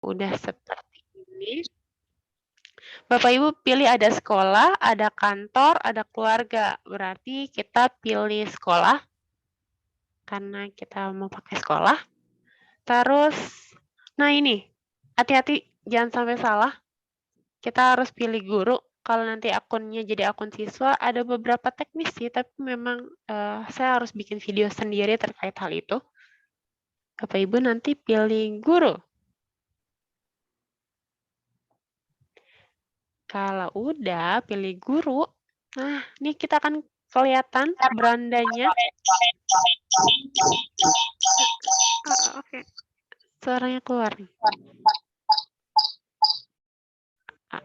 udah seperti ini, Bapak Ibu pilih ada sekolah, ada kantor, ada keluarga. Berarti kita pilih sekolah karena kita mau pakai sekolah. Terus, nah ini, hati-hati jangan sampai salah. Kita harus pilih guru. Kalau nanti akunnya jadi akun siswa, ada beberapa teknis sih, tapi memang saya harus bikin video sendiri terkait hal itu. Bapak Ibu nanti pilih guru. Kalau udah pilih guru, nah ini kita akan kelihatan berandanya. Oke. Suaranya keluar nih.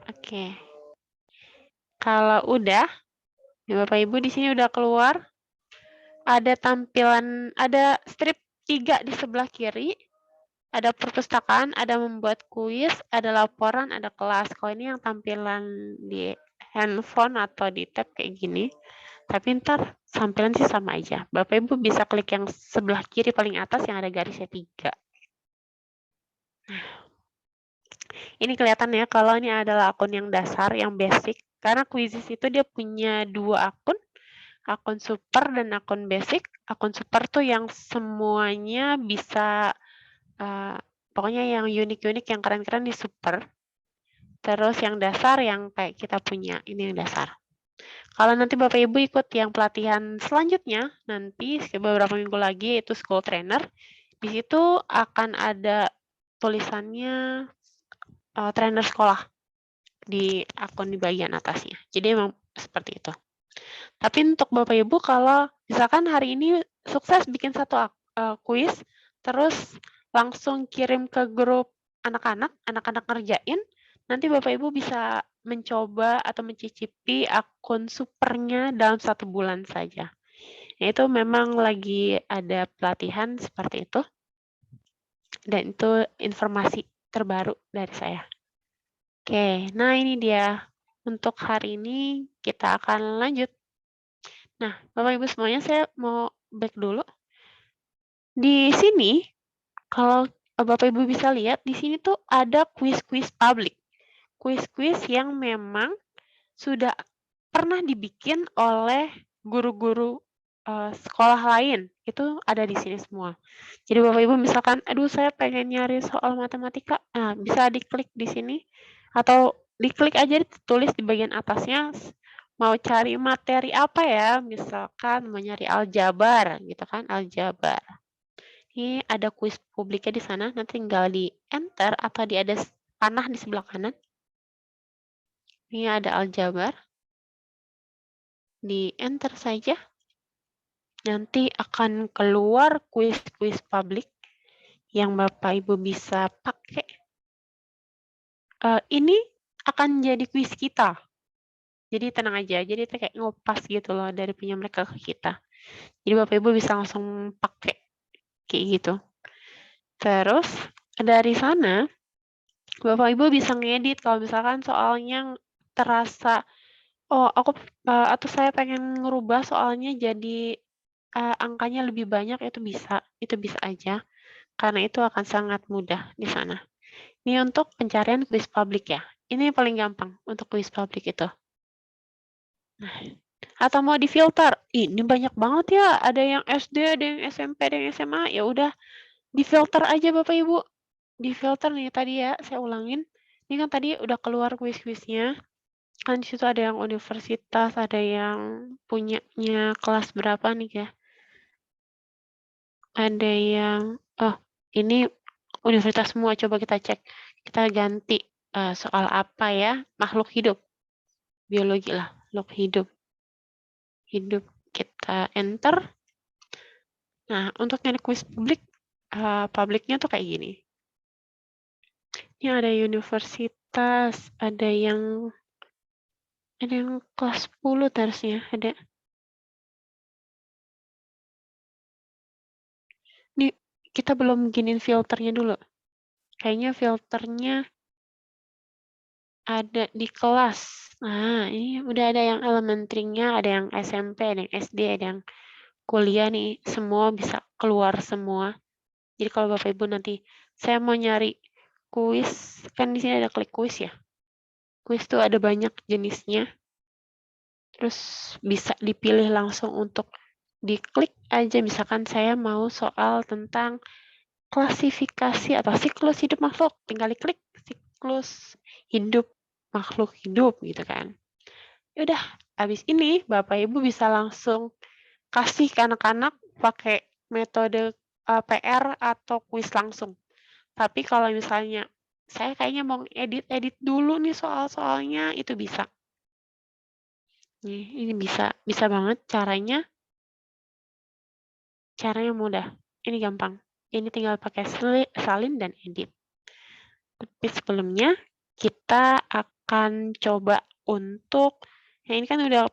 Oke. Kalau udah, ya Bapak Ibu di sini udah keluar. Ada tampilan, ada strip 3 di sebelah kiri. Ada perpustakaan, ada membuat kuis, ada laporan, ada kelas. Kalau ini yang tampilan di handphone atau di tab kayak gini. Tapi ntar tampilan sih sama aja. Bapak Ibu bisa klik yang sebelah kiri paling atas yang ada garisnya 3. Nah, ini kelihatan ya kalau ini adalah akun yang dasar, yang basic. Karena Quizizz itu dia punya 2 akun super dan akun basic. Akun super tuh yang semuanya bisa, pokoknya yang unik-unik, yang keren-keren di super. Terus yang dasar yang kayak kita punya, ini yang dasar. Kalau nanti Bapak Ibu ikut yang pelatihan selanjutnya, nanti beberapa minggu lagi yaitu School Trainer, di situ akan ada tulisannya trainer sekolah di akun di bagian atasnya. Jadi memang seperti itu. Tapi untuk Bapak Ibu kalau misalkan hari ini sukses bikin satu kuis, terus langsung kirim ke grup anak-anak ngerjain, nanti Bapak Ibu bisa mencoba atau mencicipi akun supernya dalam 1 bulan saja. Nah, itu memang lagi ada pelatihan seperti itu. Dan itu informasi terbaru dari saya. Oke, nah ini dia. Untuk hari ini kita akan lanjut. Nah, Bapak Ibu semuanya saya mau back dulu. Di sini, kalau Bapak Ibu bisa lihat, di sini tuh ada kuis-kuis publik. Kuis-kuis yang memang sudah pernah dibikin oleh guru-guru sekolah lain. Itu ada di sini semua. Jadi Bapak Ibu misalkan, aduh saya pengen nyari soal matematika, nah bisa diklik di sini. Atau diklik aja ditulis di bagian atasnya, mau cari materi apa ya, misalkan mau nyari aljabar gitu kan, aljabar. Ini ada kuis publiknya di sana, nanti tinggal di enter atau ada panah di sebelah kanan. Ini ada aljabar. Di enter saja. Nanti akan keluar kuis-kuis publik yang Bapak Ibu bisa pakai. Ini akan jadi kuis kita. Jadi tenang aja, jadi itu kayak ngopas gitu loh dari punya mereka ke kita. Jadi Bapak Ibu bisa langsung pakai kayak gitu. Terus dari sana Bapak Ibu bisa ngedit kalau misalkan soalnya terasa aku atau saya pengen ngerubah soalnya jadi angkanya lebih banyak, itu bisa aja. Karena itu akan sangat mudah di sana. Ini untuk pencarian kuis publik ya. Ini paling gampang untuk kuis publik itu. Nah, atau mau difilter, ini banyak banget ya, ada yang SD, ada yang SMP, ada yang SMA, ya udah difilter aja Bapak Ibu. Difilter nih tadi ya, saya ulangin. Ini kan tadi udah keluar kuis-kuisnya. Kan di situ ada yang universitas, ada yang punyanya kelas berapa nih ya. Ada yang, ini universitas semua, coba kita cek. Kita ganti soal apa ya, makhluk hidup. Biologi lah, makhluk hidup. Hidup, kita enter. Nah, untuk nyari kuis publik, publiknya tuh kayak gini. Ini ada universitas, ada yang kelas 10 harusnya, ada. Ini kita belum giniin filternya dulu. Kayaknya filternya ada di kelas. Nah, ini udah ada yang elementary-nya, ada yang SMP, ada yang SD, ada yang kuliah nih. Semua bisa keluar semua. Jadi kalau Bapak Ibu nanti saya mau nyari kuis, kan di sini ada klik kuis ya. Kuis tuh ada banyak jenisnya. Terus bisa dipilih langsung untuk diklik aja. Misalkan saya mau soal tentang klasifikasi atau siklus hidup makhluk. Tinggal diklik siklus hidup makhluk hidup gitu kan. Ya udah, habis ini Bapak Ibu bisa langsung kasih ke anak-anak pakai metode PR atau kuis langsung. Tapi kalau misalnya saya kayaknya mau edit dulu nih soal-soalnya, itu bisa. Nih, ini bisa banget caranya mudah. Ini gampang. Ini tinggal pakai salin dan edit. Tapi sebelumnya kita akan coba untuk ini kan udah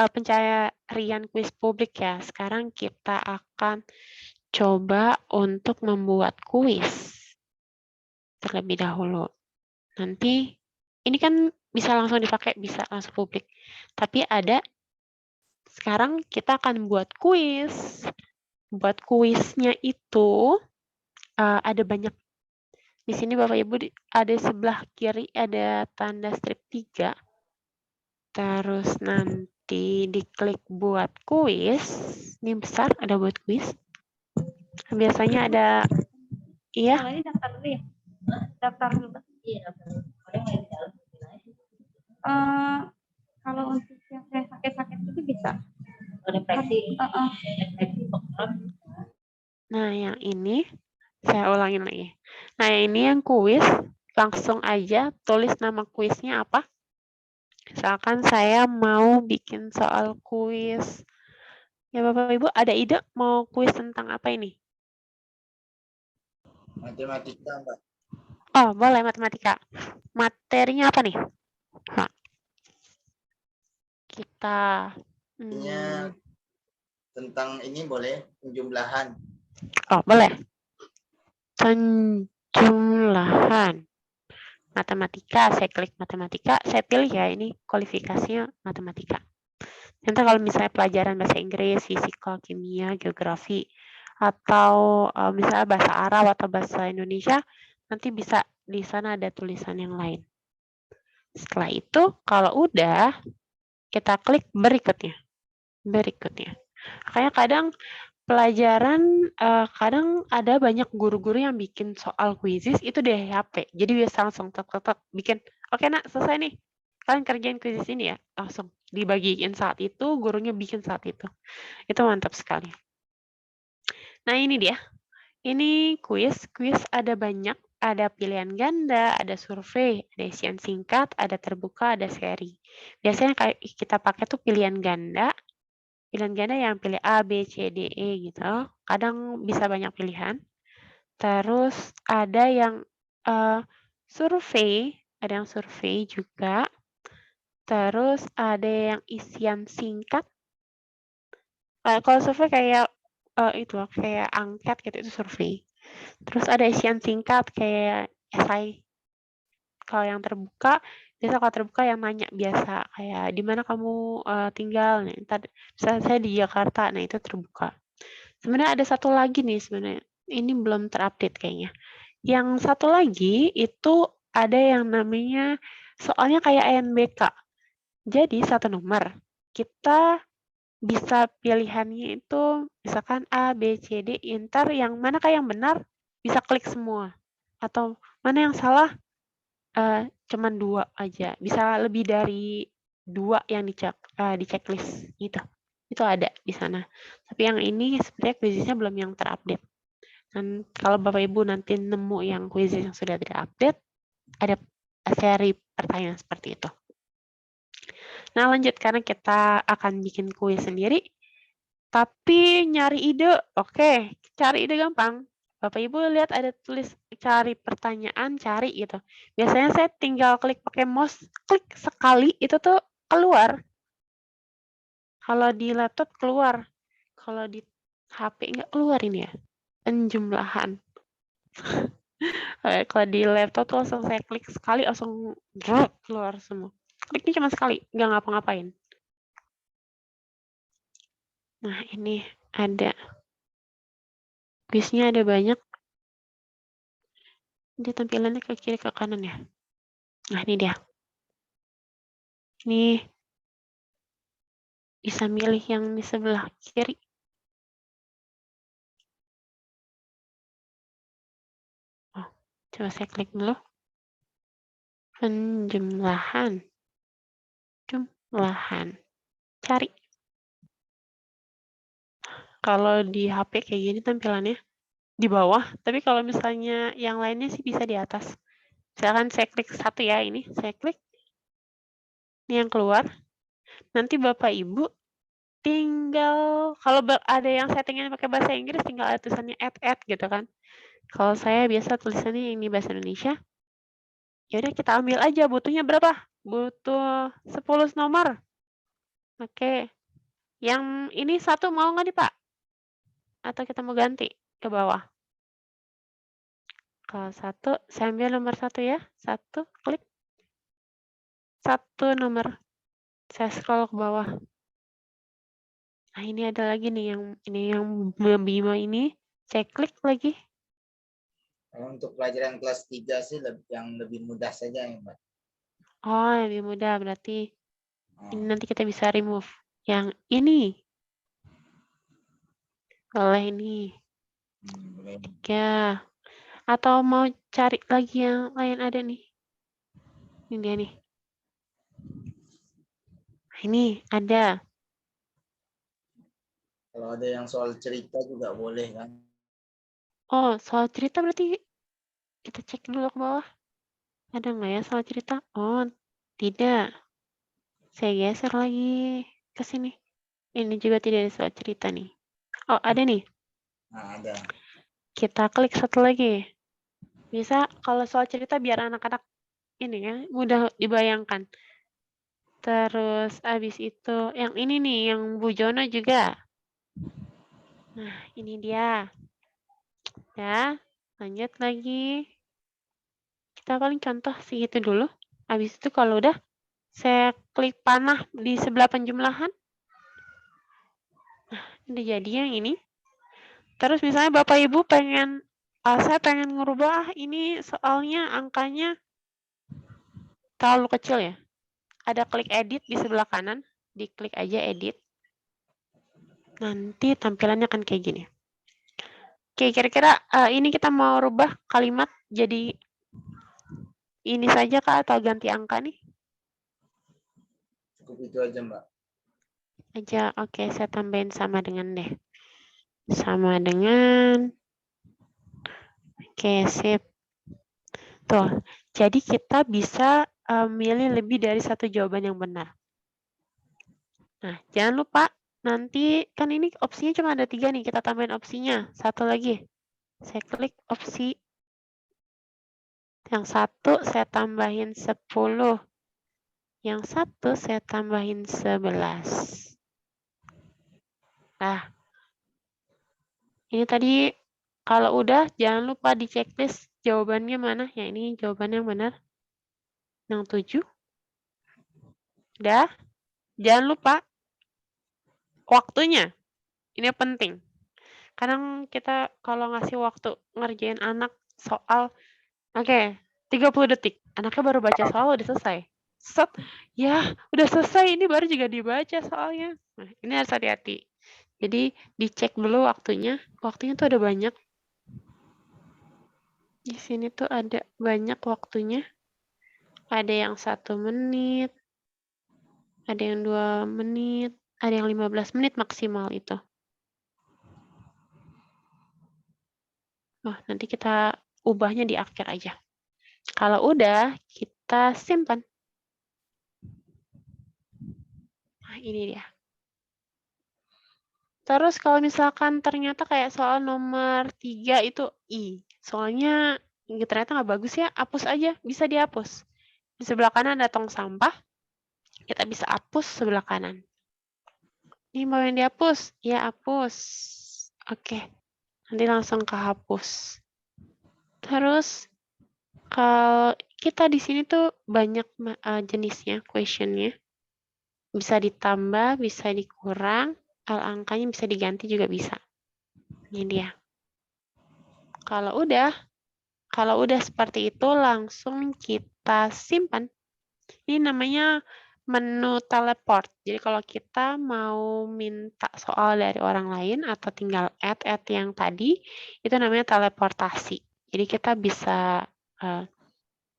pencarian kuis publik ya. Sekarang kita akan coba untuk membuat kuis terlebih dahulu. Nanti ini kan bisa langsung dipakai, bisa langsung publik. Tapi sekarang kita akan buat kuis. Buat kuisnya itu ada banyak. Di sini Bapak Ibu ada sebelah kiri ada tanda strip 3. Terus nanti diklik buat kuis. Ini besar ada buat kuis. Biasanya ada iya. Kalau ini daftar dulu ya? Daftar dulu. Iya, kalau untuk yang saya sakit-sakit itu bisa. Depresi. Nah, yang ini saya ulangin lagi. Nah, ini yang kuis, langsung aja tulis nama kuisnya apa. Misalkan saya mau bikin soal kuis. Ya Bapak Ibu, ada ide mau kuis tentang apa ini? Matematika, Mbak. Oh, boleh matematika. Materinya apa nih? Nah, kita tentang ini boleh penjumlahan. Oh, boleh. Penjumlahan. Matematika, saya klik matematika, saya pilih ya ini kualifikasinya matematika. Nanti kalau misalnya pelajaran bahasa Inggris, fisika, kimia, geografi, atau misalnya bahasa Arab atau bahasa Indonesia, nanti bisa di sana ada tulisan yang lain. Setelah itu, kalau udah, kita klik berikutnya. Makanya kadang pelajaran, kadang ada banyak guru-guru yang bikin soal kuisis itu di HP. Jadi biasa langsung tek bikin, oke nak selesai nih. Kalian kerjain kuisis ini ya, langsung dibagiin saat itu, gurunya bikin saat itu. Itu mantap sekali. Nah ini dia, ini kuis ada banyak, ada pilihan ganda, ada survei, ada isian singkat, ada terbuka, ada seri. Biasanya kayak kita pakai tuh pilihan ganda yang pilih A, B, C, D, E gitu. Kadang bisa banyak pilihan. Terus ada yang survei, ada yang survei juga. Terus ada yang isian singkat. Kalau survei kayak kayak angket gitu, itu survei. Terus ada isian singkat kayak esai. Kalau yang terbuka, kalau terbuka yang nanya biasa kayak di mana kamu tinggal. Nah, misalnya saya di Jakarta, nah itu terbuka. Sebenarnya ada satu lagi nih sebenarnya. Ini belum terupdate kayaknya. Yang satu lagi itu ada yang namanya soalnya kayak ANBK. Jadi satu nomor. Kita bisa pilihannya itu misalkan A, B, C, D, ntar yang mana yang benar bisa klik semua. Atau mana yang salah cuman 2 aja. Bisa lebih dari 2 yang di checklist gitu. Itu ada di sana. Tapi yang ini sebenarnya kuisnya belum yang terupdate. Dan kalau Bapak Ibu nanti nemu yang kuis yang sudah terupdate, ada seri pertanyaan seperti itu. Nah, lanjut karena kita akan bikin kuis sendiri. Tapi nyari ide, oke, cari ide gampang. Bapak Ibu lihat ada tulis cari pertanyaan, cari gitu. Biasanya saya tinggal klik pakai mouse, klik sekali itu tuh keluar. Kalau di laptop keluar. Kalau di HP nggak keluar ini ya. Penjumlahan. Kalau di laptop tuh langsung saya klik sekali langsung keluar semua. Kliknya cuma sekali, nggak ngapa-ngapain. Nah, ini ada. Kuisnya ada banyak. Dia tampilannya ke kiri ke kanan ya. Nah, ini dia. Nih, bisa milih yang di sebelah kiri. Oh, coba saya klik dulu. Penjumlahan. Jumlahan. Cari. Kalau di HP kayak gini tampilannya di bawah, tapi kalau misalnya yang lainnya sih bisa di atas. Misalkan saya klik satu ya, ini saya klik. Ini yang keluar. Nanti Bapak Ibu tinggal, kalau ada yang settingan pakai bahasa Inggris, tinggal ada tulisannya add gitu kan. Kalau saya biasa tulisannya ini bahasa Indonesia. Ya udah kita ambil aja, butuhnya berapa? Butuh 10 nomor. Oke. Yang ini satu mau nggak nih Pak? Atau kita mau ganti ke bawah? Kalau satu, saya ambil nomor satu ya. Satu, klik. Satu nomor. Saya scroll ke bawah. Nah, ini ada lagi nih yang Bima ini. Saya klik lagi. Untuk pelajaran kelas 3 sih yang lebih mudah saja ya, Mbak. Oh, lebih mudah berarti. Oh, Ini nanti kita bisa remove. Yang ini. Boleh ini. boleh. Ya. Atau mau cari lagi yang lain ada nih. Ini dia nih. Nah, ini ada. Kalau ada yang soal cerita juga boleh kan? Oh, soal cerita berarti kita cek dulu ke bawah. Ada nggak ya soal cerita? Oh, tidak. Saya geser lagi ke sini. Ini juga tidak ada soal cerita nih. Oh, ada nih. Nah, ada. Kita klik satu lagi. Bisa kalau soal cerita biar anak-anak ini ya mudah dibayangkan. Terus abis itu yang ini nih, yang Bu Jono juga. Nah, ini dia. Ya, lanjut lagi. Kita paling contoh segitu dulu. Habis itu kalau udah, saya klik panah di sebelah penjumlahan. Nah, udah jadi yang ini. Terus misalnya Bapak Ibu pengen, saya pengen ngerubah ini soalnya angkanya terlalu kecil ya. Ada klik edit di sebelah kanan. Diklik aja edit. Nanti tampilannya akan kayak gini. Oke, kira-kira ini kita mau rubah kalimat jadi ini saja Kak atau ganti angka nih? Cukup itu aja, Mbak. Aja, oke, saya tambahin sama dengan deh. Sama dengan, oke, sip. Tuh, jadi kita bisa milih lebih dari satu jawaban yang benar. Nah, jangan lupa nanti kan ini opsinya cuma ada 3 nih, kita tambahin opsinya. Satu lagi, saya klik opsi. Yang satu saya tambahin 10. Yang satu saya tambahin 11. Nah, ini tadi kalau udah jangan lupa di checklist jawabannya mana. Ya ini jawaban yang benar. Yang 7. Udah. Jangan lupa waktunya. Ini penting. Kadang kita kalau ngasih waktu ngerjain anak soal, oke, 30 detik. Anaknya baru baca soal udah selesai. Set, ya udah selesai, ini baru juga dibaca soalnya. Nah, ini harus hati-hati. Jadi dicek dulu waktunya. Waktunya tuh ada banyak. Di sini tuh ada banyak waktunya. Ada yang 1 menit, ada yang 2 menit, ada yang 15 menit maksimal itu. Oh, nanti kita ubahnya di akhir aja. Kalau udah, kita simpan. Nah, ini dia. Terus kalau misalkan ternyata kayak soal nomor 3 itu I. Soalnya ternyata nggak bagus ya, hapus aja. Bisa dihapus. Di sebelah kanan ada tong sampah. Kita bisa hapus sebelah kanan. Ini mau yang dihapus? Ya, hapus. Oke. Nanti langsung kehapus. Terus kalau kita di sini tuh banyak jenisnya, questionnya. Bisa ditambah, bisa dikurang, angkanya bisa diganti juga bisa. Ini dia. Kalau udah, Kalau udah seperti itu, langsung kita simpan. Ini namanya menu teleport. Jadi kalau kita mau minta soal dari orang lain atau tinggal add yang tadi, itu namanya teleportasi. Jadi kita bisa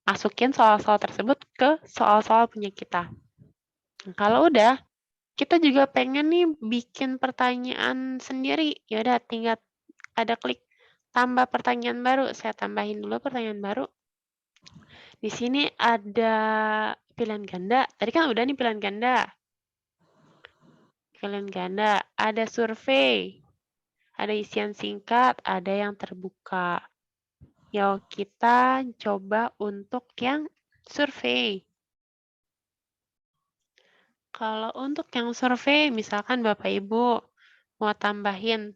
masukin soal-soal tersebut ke soal-soal punya kita. Nah, kalau udah, kita juga pengen nih bikin pertanyaan sendiri. Ya udah, tinggal ada klik tambah pertanyaan baru. Saya tambahin dulu pertanyaan baru. Di sini ada pilihan ganda. Tadi kan udah nih pilihan ganda. Pilihan ganda. Ada survei. Ada isian singkat. Ada yang terbuka. Yuk kita coba untuk yang survei. Kalau untuk yang survei, misalkan Bapak Ibu mau tambahin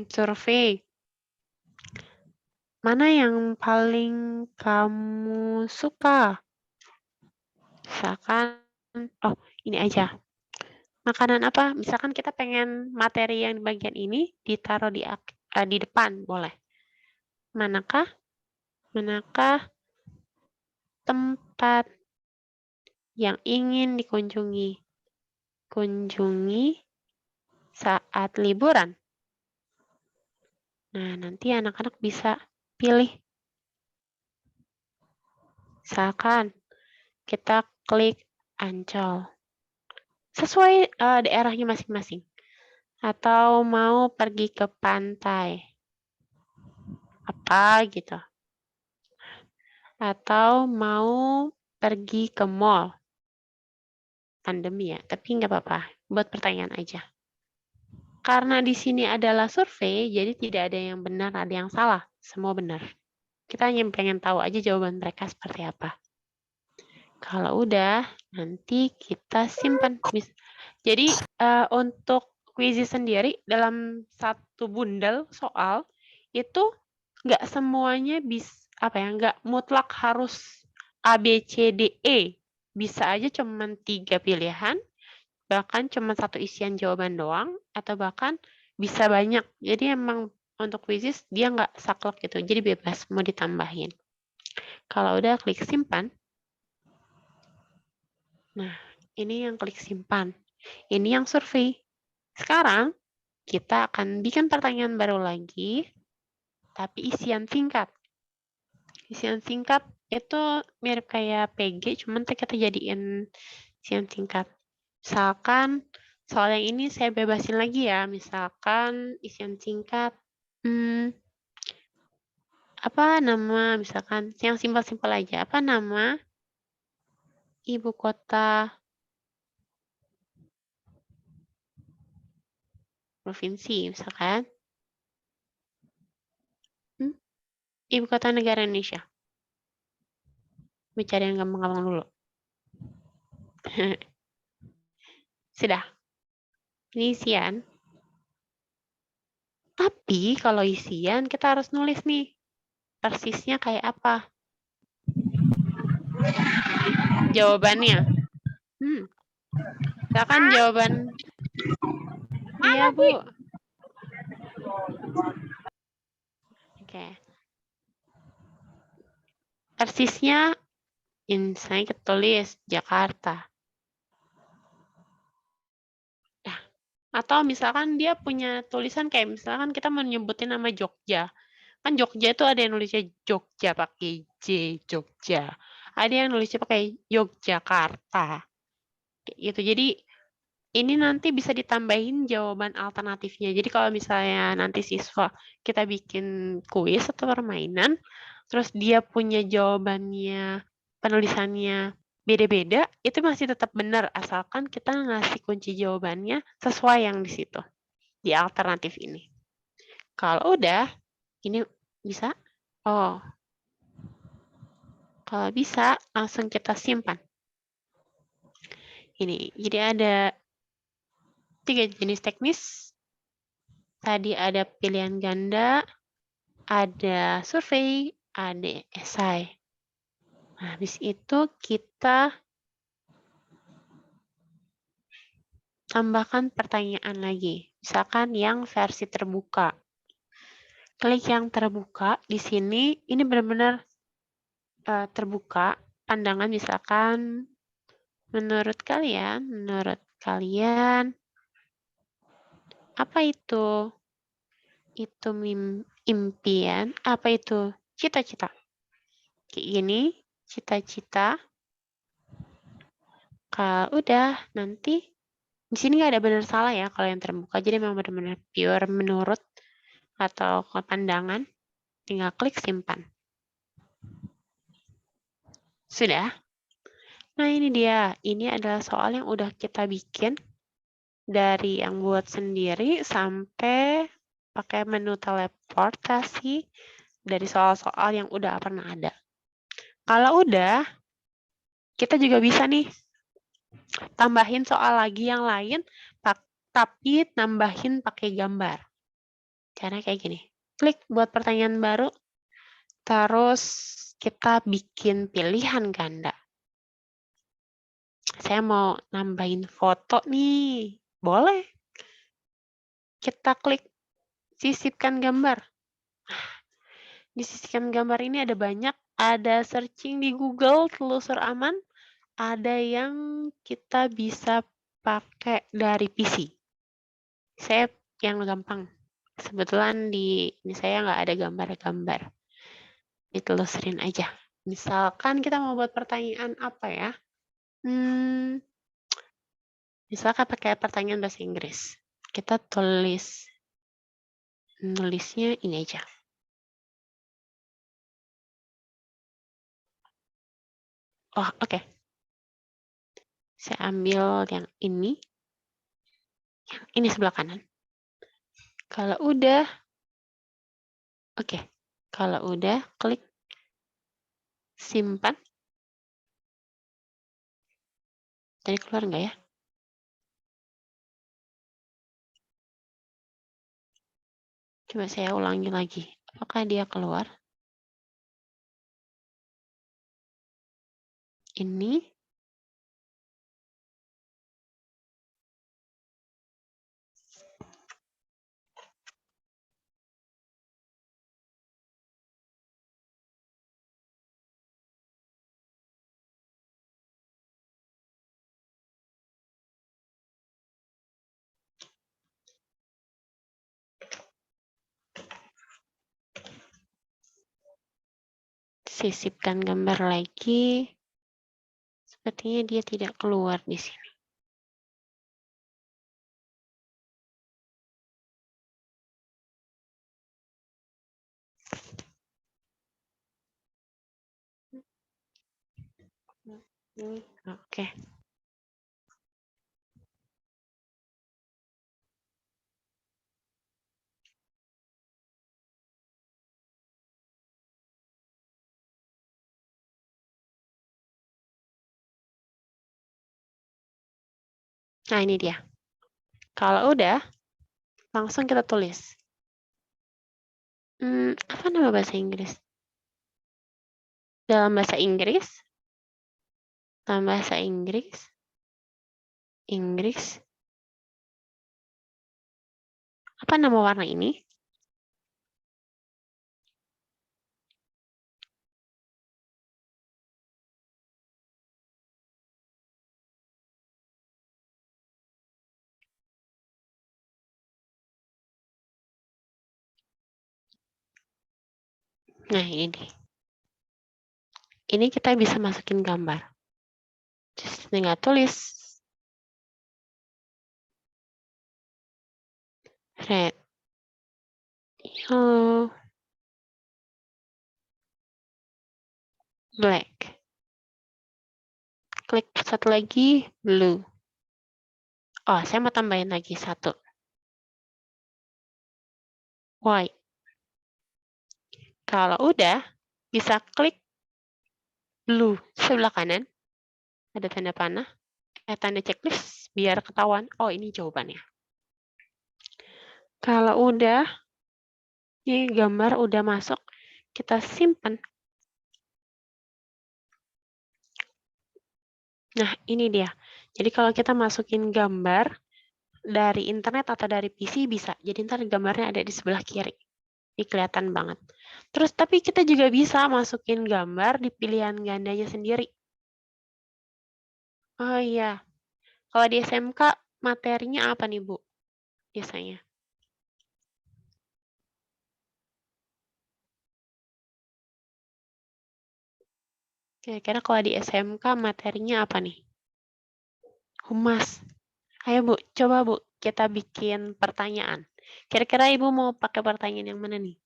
survei. Mana yang paling kamu suka? Misalkan, oh ini aja. Makanan apa? Misalkan kita pengen materi yang di bagian ini ditaruh di depan, boleh. Manakah tempat yang ingin dikunjungi? Kunjungi saat liburan. Nah, nanti anak-anak bisa pilih. Misalkan kita klik Ancol. Sesuai daerahnya masing-masing. Atau mau pergi ke pantai. Apa gitu. Atau mau pergi ke mall. Pandemi ya, tapi nggak apa-apa. Buat pertanyaan aja. Karena di sini adalah survei, jadi tidak ada yang benar, ada yang salah. Semua benar. Kita hanya pengen tahu aja jawaban mereka seperti apa. Kalau udah, nanti kita simpan. Jadi untuk kuis sendiri dalam satu bundel soal itu nggak semuanya nggak mutlak harus A, B, C, D, E. Bisa aja cuma 3 pilihan, bahkan cuma satu isian jawaban doang, atau bahkan bisa banyak. Jadi emang untuk kuis dia nggak saklek gitu, jadi bebas mau ditambahin. Kalau udah klik simpan. Nah, ini yang klik simpan. Ini yang survei. Sekarang kita akan bikin pertanyaan baru lagi, tapi isian singkat. Isian singkat itu mirip kayak PG, cuman kita jadiin isian singkat. Misalkan soal yang ini saya bebasin lagi ya. Misalkan isian singkat, apa nama, misalkan yang simpel-simpel aja. Apa nama ibu kota provinsi, misalkan? Ibu kota negara Indonesia. Bicara yang gampang-gampang dulu. Sudah. Ini isian. Tapi kalau isian kita harus nulis nih. Persisnya kayak apa? Jawabannya. Misalkan jawaban. Iya, Bu. Oke. Persisnya, misalnya kita tulis Jakarta. Nah, atau misalkan dia punya tulisan kayak misalkan kita menyebutin nama Jogja. Kan Jogja itu ada yang nulisnya Jogja pakai J, Jogja. Ada yang nulisnya pakai Yogyakarta. Kayak gitu. Jadi ini nanti bisa ditambahin jawaban alternatifnya. Jadi kalau misalnya nanti siswa kita bikin kuis atau permainan, terus dia punya jawabannya, penulisannya beda-beda, itu masih tetap benar asalkan kita ngasih kunci jawabannya sesuai yang di situ, di alternatif ini. Kalau udah, ini bisa? Oh, kalau bisa langsung kita simpan. Ini, jadi ada 3 jenis teknis. Tadi ada pilihan ganda, ada survei, ada esai. Nah, habis itu kita tambahkan pertanyaan lagi. Misalkan yang versi terbuka. klik yang terbuka. Di sini ini benar-benar terbuka pandangan, misalkan menurut kalian apa itu? Itu impian, apa itu cita-cita? Kayak gini, cita-cita. Kalau udah, nanti di sini nggak ada benar salah ya kalau yang terbuka. Jadi memang benar-benar pure menurut atau ke pandangan. Tinggal klik simpan. Sudah? Nah ini dia. Ini adalah soal yang udah kita bikin. Dari yang buat sendiri sampai pakai menu teleportasi. Dari soal-soal yang udah pernah ada. Kalau udah, kita juga bisa nih tambahin soal lagi yang lain, tapi nambahin pakai gambar. Cara kayak gini. Klik buat pertanyaan baru, terus kita bikin pilihan ganda. Saya mau nambahin foto nih. Boleh. Kita klik sisipkan gambar. Di sisipkan gambar ini ada banyak. Ada searching di Google, telusur aman. Ada yang kita bisa pakai dari PC. Saya yang gampang. Kebetulan ini saya nggak ada gambar-gambar. Ditelusurin aja. Misalkan kita mau buat pertanyaan apa ya? Misalkan pakai pertanyaan bahasa Inggris. Kita nulisnya ini aja. Oh, oke. Saya ambil yang ini. Yang ini sebelah kanan. Kalau udah, oke. Kalau udah, klik simpan. Tadi keluar nggak ya? Coba saya ulangi lagi. Apakah dia keluar? Ini. Sisipkan gambar lagi. Sepertinya dia tidak keluar di sini. Oke. Nah, ini dia. Kalau udah, langsung kita tulis. Apa nama bahasa Inggris? Dalam bahasa Inggris, apa nama warna ini? Nah, ini. Ini kita bisa masukin gambar. Terus tinggal tulis. Red. Yellow. Black. Klik satu lagi, blue. Oh, saya mau tambahin lagi satu. White. Kalau udah, bisa klik blue sebelah kanan. Ada tanda panah. Tanda checklist biar ketahuan. Oh, ini jawabannya. Kalau udah, ini gambar udah masuk, kita simpan. Nah, ini dia. Jadi kalau kita masukin gambar dari internet atau dari PC bisa. Jadi ntar gambarnya ada di sebelah kiri. Ini kelihatan banget. Terus tapi kita juga bisa masukin gambar di pilihan gandanya sendiri. Oh iya, kalau di SMK materinya apa nih Bu? Biasanya. Kira-kira kalau di SMK materinya apa nih? Humas. Ayo Bu, coba Bu, kita bikin pertanyaan. Kira-kira Ibu mau pakai pertanyaan yang mana nih?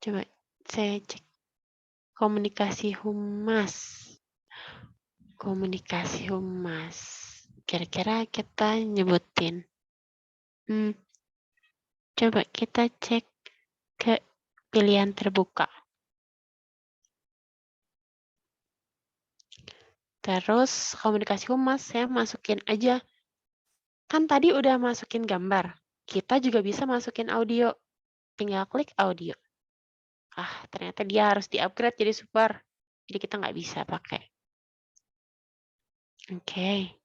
Coba saya cek. Komunikasi humas. Komunikasi humas. Kira-kira kita nyebutin. Coba kita cek ke pilihan terbuka. Terus komunikasi humas saya masukin aja. Kan tadi udah masukin gambar. Kita juga bisa masukin audio. Tinggal klik audio. Ternyata dia harus di-upgrade jadi super. Jadi kita nggak bisa pakai. Oke.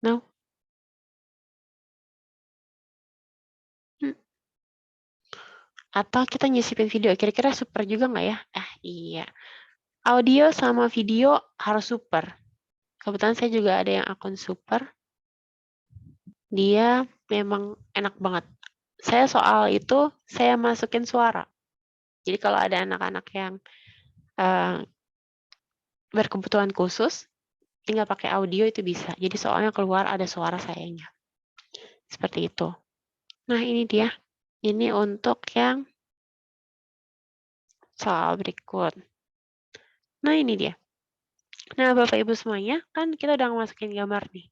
No. Atau kita nyisipin video. Kira-kira super juga nggak ya? Iya. Audio sama video harus super. Kebetulan saya juga ada yang akun super. Dia memang enak banget. Saya soal itu, saya masukin suara. Jadi kalau ada anak-anak yang berkebutuhan khusus, tinggal pakai audio itu bisa. Jadi soalnya keluar ada suara sayanya. Seperti itu. Nah ini dia. Ini untuk yang soal berikut. Nah ini dia. Nah Bapak Ibu semuanya, kan kita udah masukin gambar nih.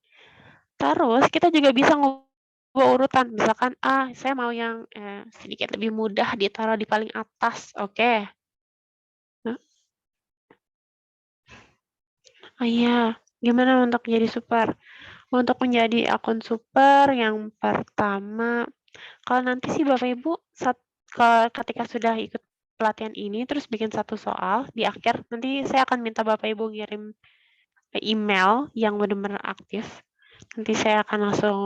Terus kita juga bisa ngubah urutan. Misalkan, saya mau yang sedikit lebih mudah ditaruh di paling atas. Oke. Oh iya, gimana untuk jadi super? Untuk menjadi akun super yang pertama, kalau nanti sih Bapak Ibu ketika sudah ikut pelatihan ini terus bikin satu soal di akhir, nanti saya akan minta Bapak Ibu ngirim email yang benar-benar aktif. Nanti saya akan langsung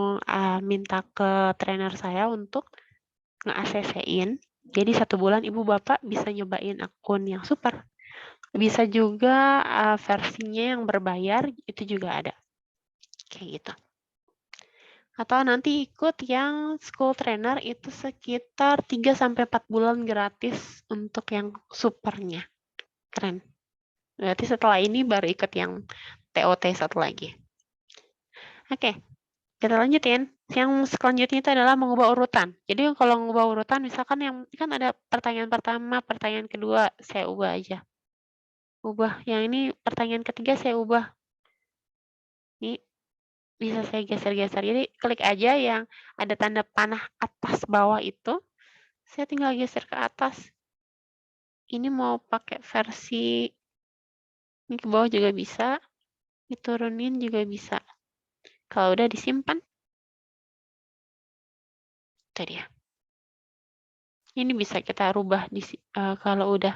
minta ke trainer saya untuk nge-ACC-in. Jadi 1 bulan Ibu Bapak bisa nyobain akun yang super. Bisa juga versinya yang berbayar, itu juga ada. Kayak gitu. Atau nanti ikut yang school trainer itu sekitar 3-4 bulan gratis untuk yang supernya. Keren. Berarti setelah ini baru ikut yang TOT satu lagi. Oke, kita lanjutin. Yang selanjutnya itu adalah mengubah urutan. Jadi kalau mengubah urutan, misalkan yang kan ada pertanyaan pertama, pertanyaan kedua, saya ubah aja. Ubah. Yang ini pertanyaan ketiga saya ubah. Ini bisa saya geser-geser. Jadi klik aja yang ada tanda panah atas bawah itu. Saya tinggal geser ke atas. Ini mau pakai versi ini ke bawah juga bisa. Diturunin juga bisa. Kalau udah disimpan. Itu dia. Ini bisa kita rubah kalau udah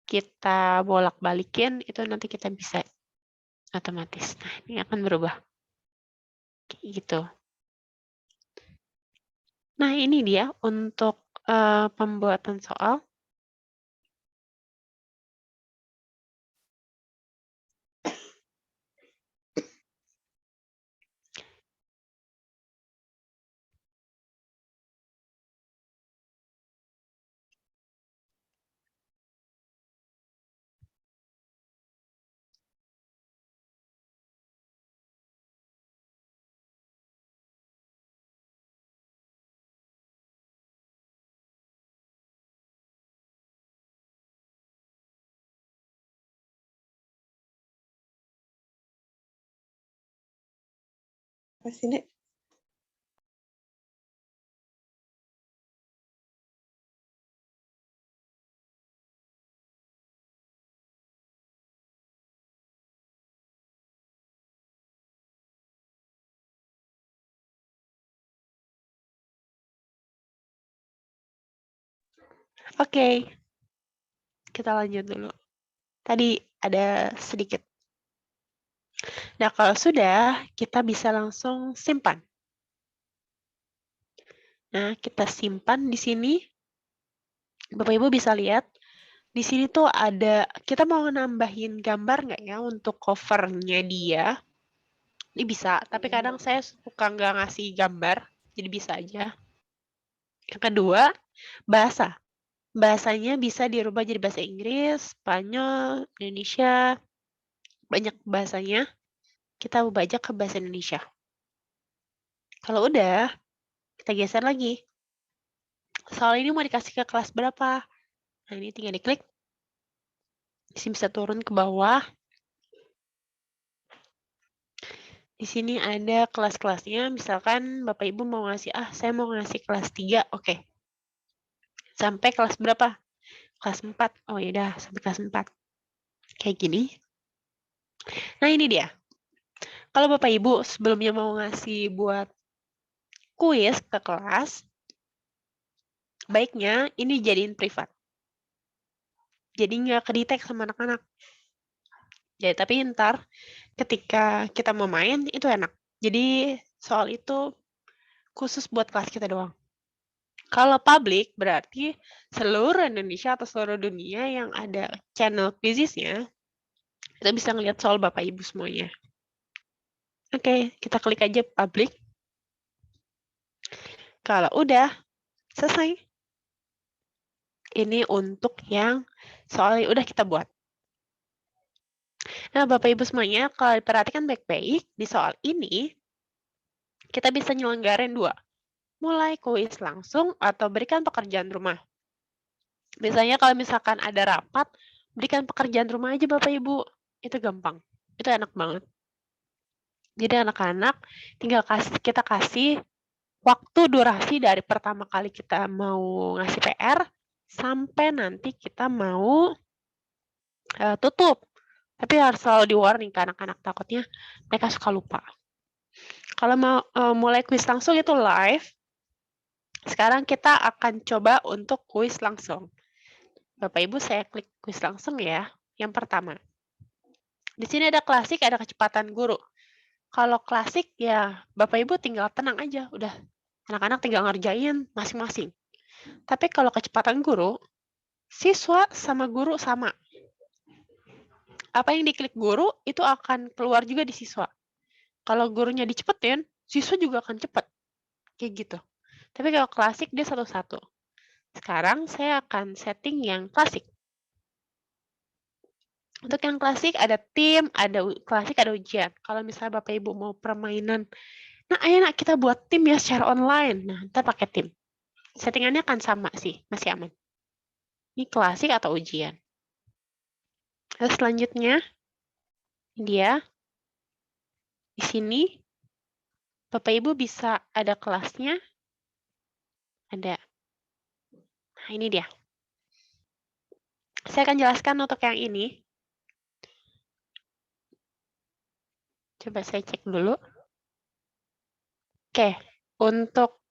kita bolak-balikin itu nanti kita bisa otomatis. Nah, ini akan berubah. Kayak gitu. Nah, ini dia untuk pembuatan soal. Apa sih, Nek? Oke. Kita lanjut dulu. Tadi ada sedikit. Nah, kalau sudah, kita bisa langsung simpan. Nah, kita simpan di sini. Bapak Ibu bisa lihat, di sini tuh ada, kita mau nambahin gambar nggak ya untuk covernya dia? Ini bisa, tapi kadang saya suka nggak ngasih gambar, jadi bisa aja. Yang kedua, bahasa. Bahasanya bisa dirubah jadi bahasa Inggris, Spanyol, Indonesia, banyak bahasanya. Kita ubah aja ke bahasa Indonesia. Kalau udah, kita geser lagi. Soal ini mau dikasih ke kelas berapa? Nah, ini tinggal diklik. Di sini bisa turun ke bawah. Di sini ada kelas-kelasnya. Misalkan Bapak Ibu mau ngasih, saya mau ngasih kelas 3, oke. Sampai kelas berapa? Kelas 4. Oh yaudah, sampai kelas 4. Kayak gini. Nah, ini dia. Kalau Bapak Ibu sebelumnya mau ngasih buat kuis ke kelas, baiknya ini jadiin privat. Jadi nggak kedetek sama anak-anak. Jadi, tapi ntar ketika kita mau main, itu enak. Jadi soal itu khusus buat kelas kita doang. Kalau public berarti seluruh Indonesia atau seluruh dunia yang ada channel quizisnya, kita bisa ngeliat soal Bapak Ibu semuanya. Oke, kita klik aja public. Kalau udah, selesai. Ini untuk yang soalnya udah kita buat. Nah, Bapak Ibu semuanya, kalau diperhatikan baik-baik, di soal ini, kita bisa nyelenggarin 2. Mulai kuis langsung atau berikan pekerjaan rumah. Misalnya kalau misalkan ada rapat, berikan pekerjaan rumah aja Bapak Ibu. Itu gampang. Itu enak banget. Jadi anak-anak tinggal kita kasih waktu durasi dari pertama kali kita mau ngasih PR sampai nanti kita mau tutup. Tapi harus selalu di-warning ke anak-anak, takutnya mereka suka lupa. Kalau mau mulai kuis langsung itu live. Sekarang kita akan coba untuk kuis langsung. Bapak Ibu saya klik kuis langsung ya. Yang pertama. Di sini ada klasik, ada kecepatan guru. Kalau klasik ya Bapak Ibu tinggal tenang aja, udah anak-anak tinggal ngerjain masing-masing. Tapi kalau kecepatan guru, siswa sama guru sama. Apa yang diklik guru itu akan keluar juga di siswa. Kalau gurunya dicepetin, siswa juga akan cepet. Kayak gitu. Tapi kalau klasik dia satu-satu. Sekarang saya akan setting yang klasik. Untuk yang klasik ada tim, ada klasik, ada ujian. Kalau misalnya Bapak Ibu mau permainan, nah ayo nak kita buat tim ya secara online. Nah, ntar pakai tim. Settingannya akan sama sih, masih aman. Ini klasik atau ujian. Terus selanjutnya, dia di sini Bapak Ibu bisa ada kelasnya, ada. Nah, ini dia. Saya akan jelaskan untuk yang ini. Coba saya cek dulu. Oke, untuk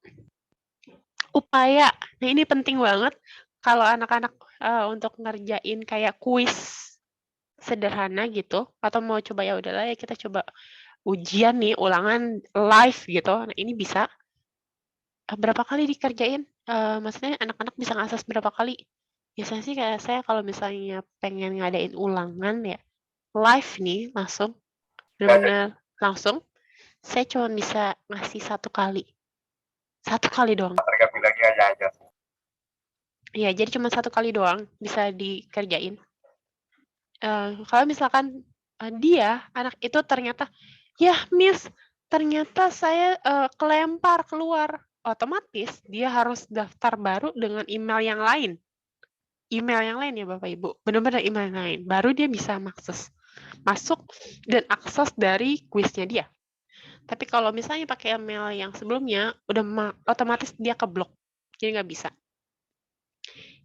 upaya. Nah, ini penting banget kalau anak-anak untuk ngerjain kayak kuis sederhana gitu, atau mau coba ya udahlah ya kita coba ujian nih, ulangan live gitu. Nah, ini bisa berapa kali dikerjain? Maksudnya anak-anak bisa ngakses berapa kali? Biasanya sih kayak saya kalau misalnya pengen ngadain ulangan ya live nih langsung, benar-benar langsung, saya cuma bisa ngasih 1 kali. 1 kali doang. Iya, jadi cuma 1 kali doang bisa dikerjain. Kalau misalkan dia, anak itu ternyata, "Yah Miss, ternyata saya kelempar keluar." Otomatis dia harus daftar baru dengan email yang lain. Email yang lain ya Bapak Ibu, benar-benar email yang lain. Baru dia bisa masuk dan akses dari kuisnya dia. Tapi kalau misalnya pakai email yang sebelumnya, udah otomatis dia keblok. Jadi nggak bisa.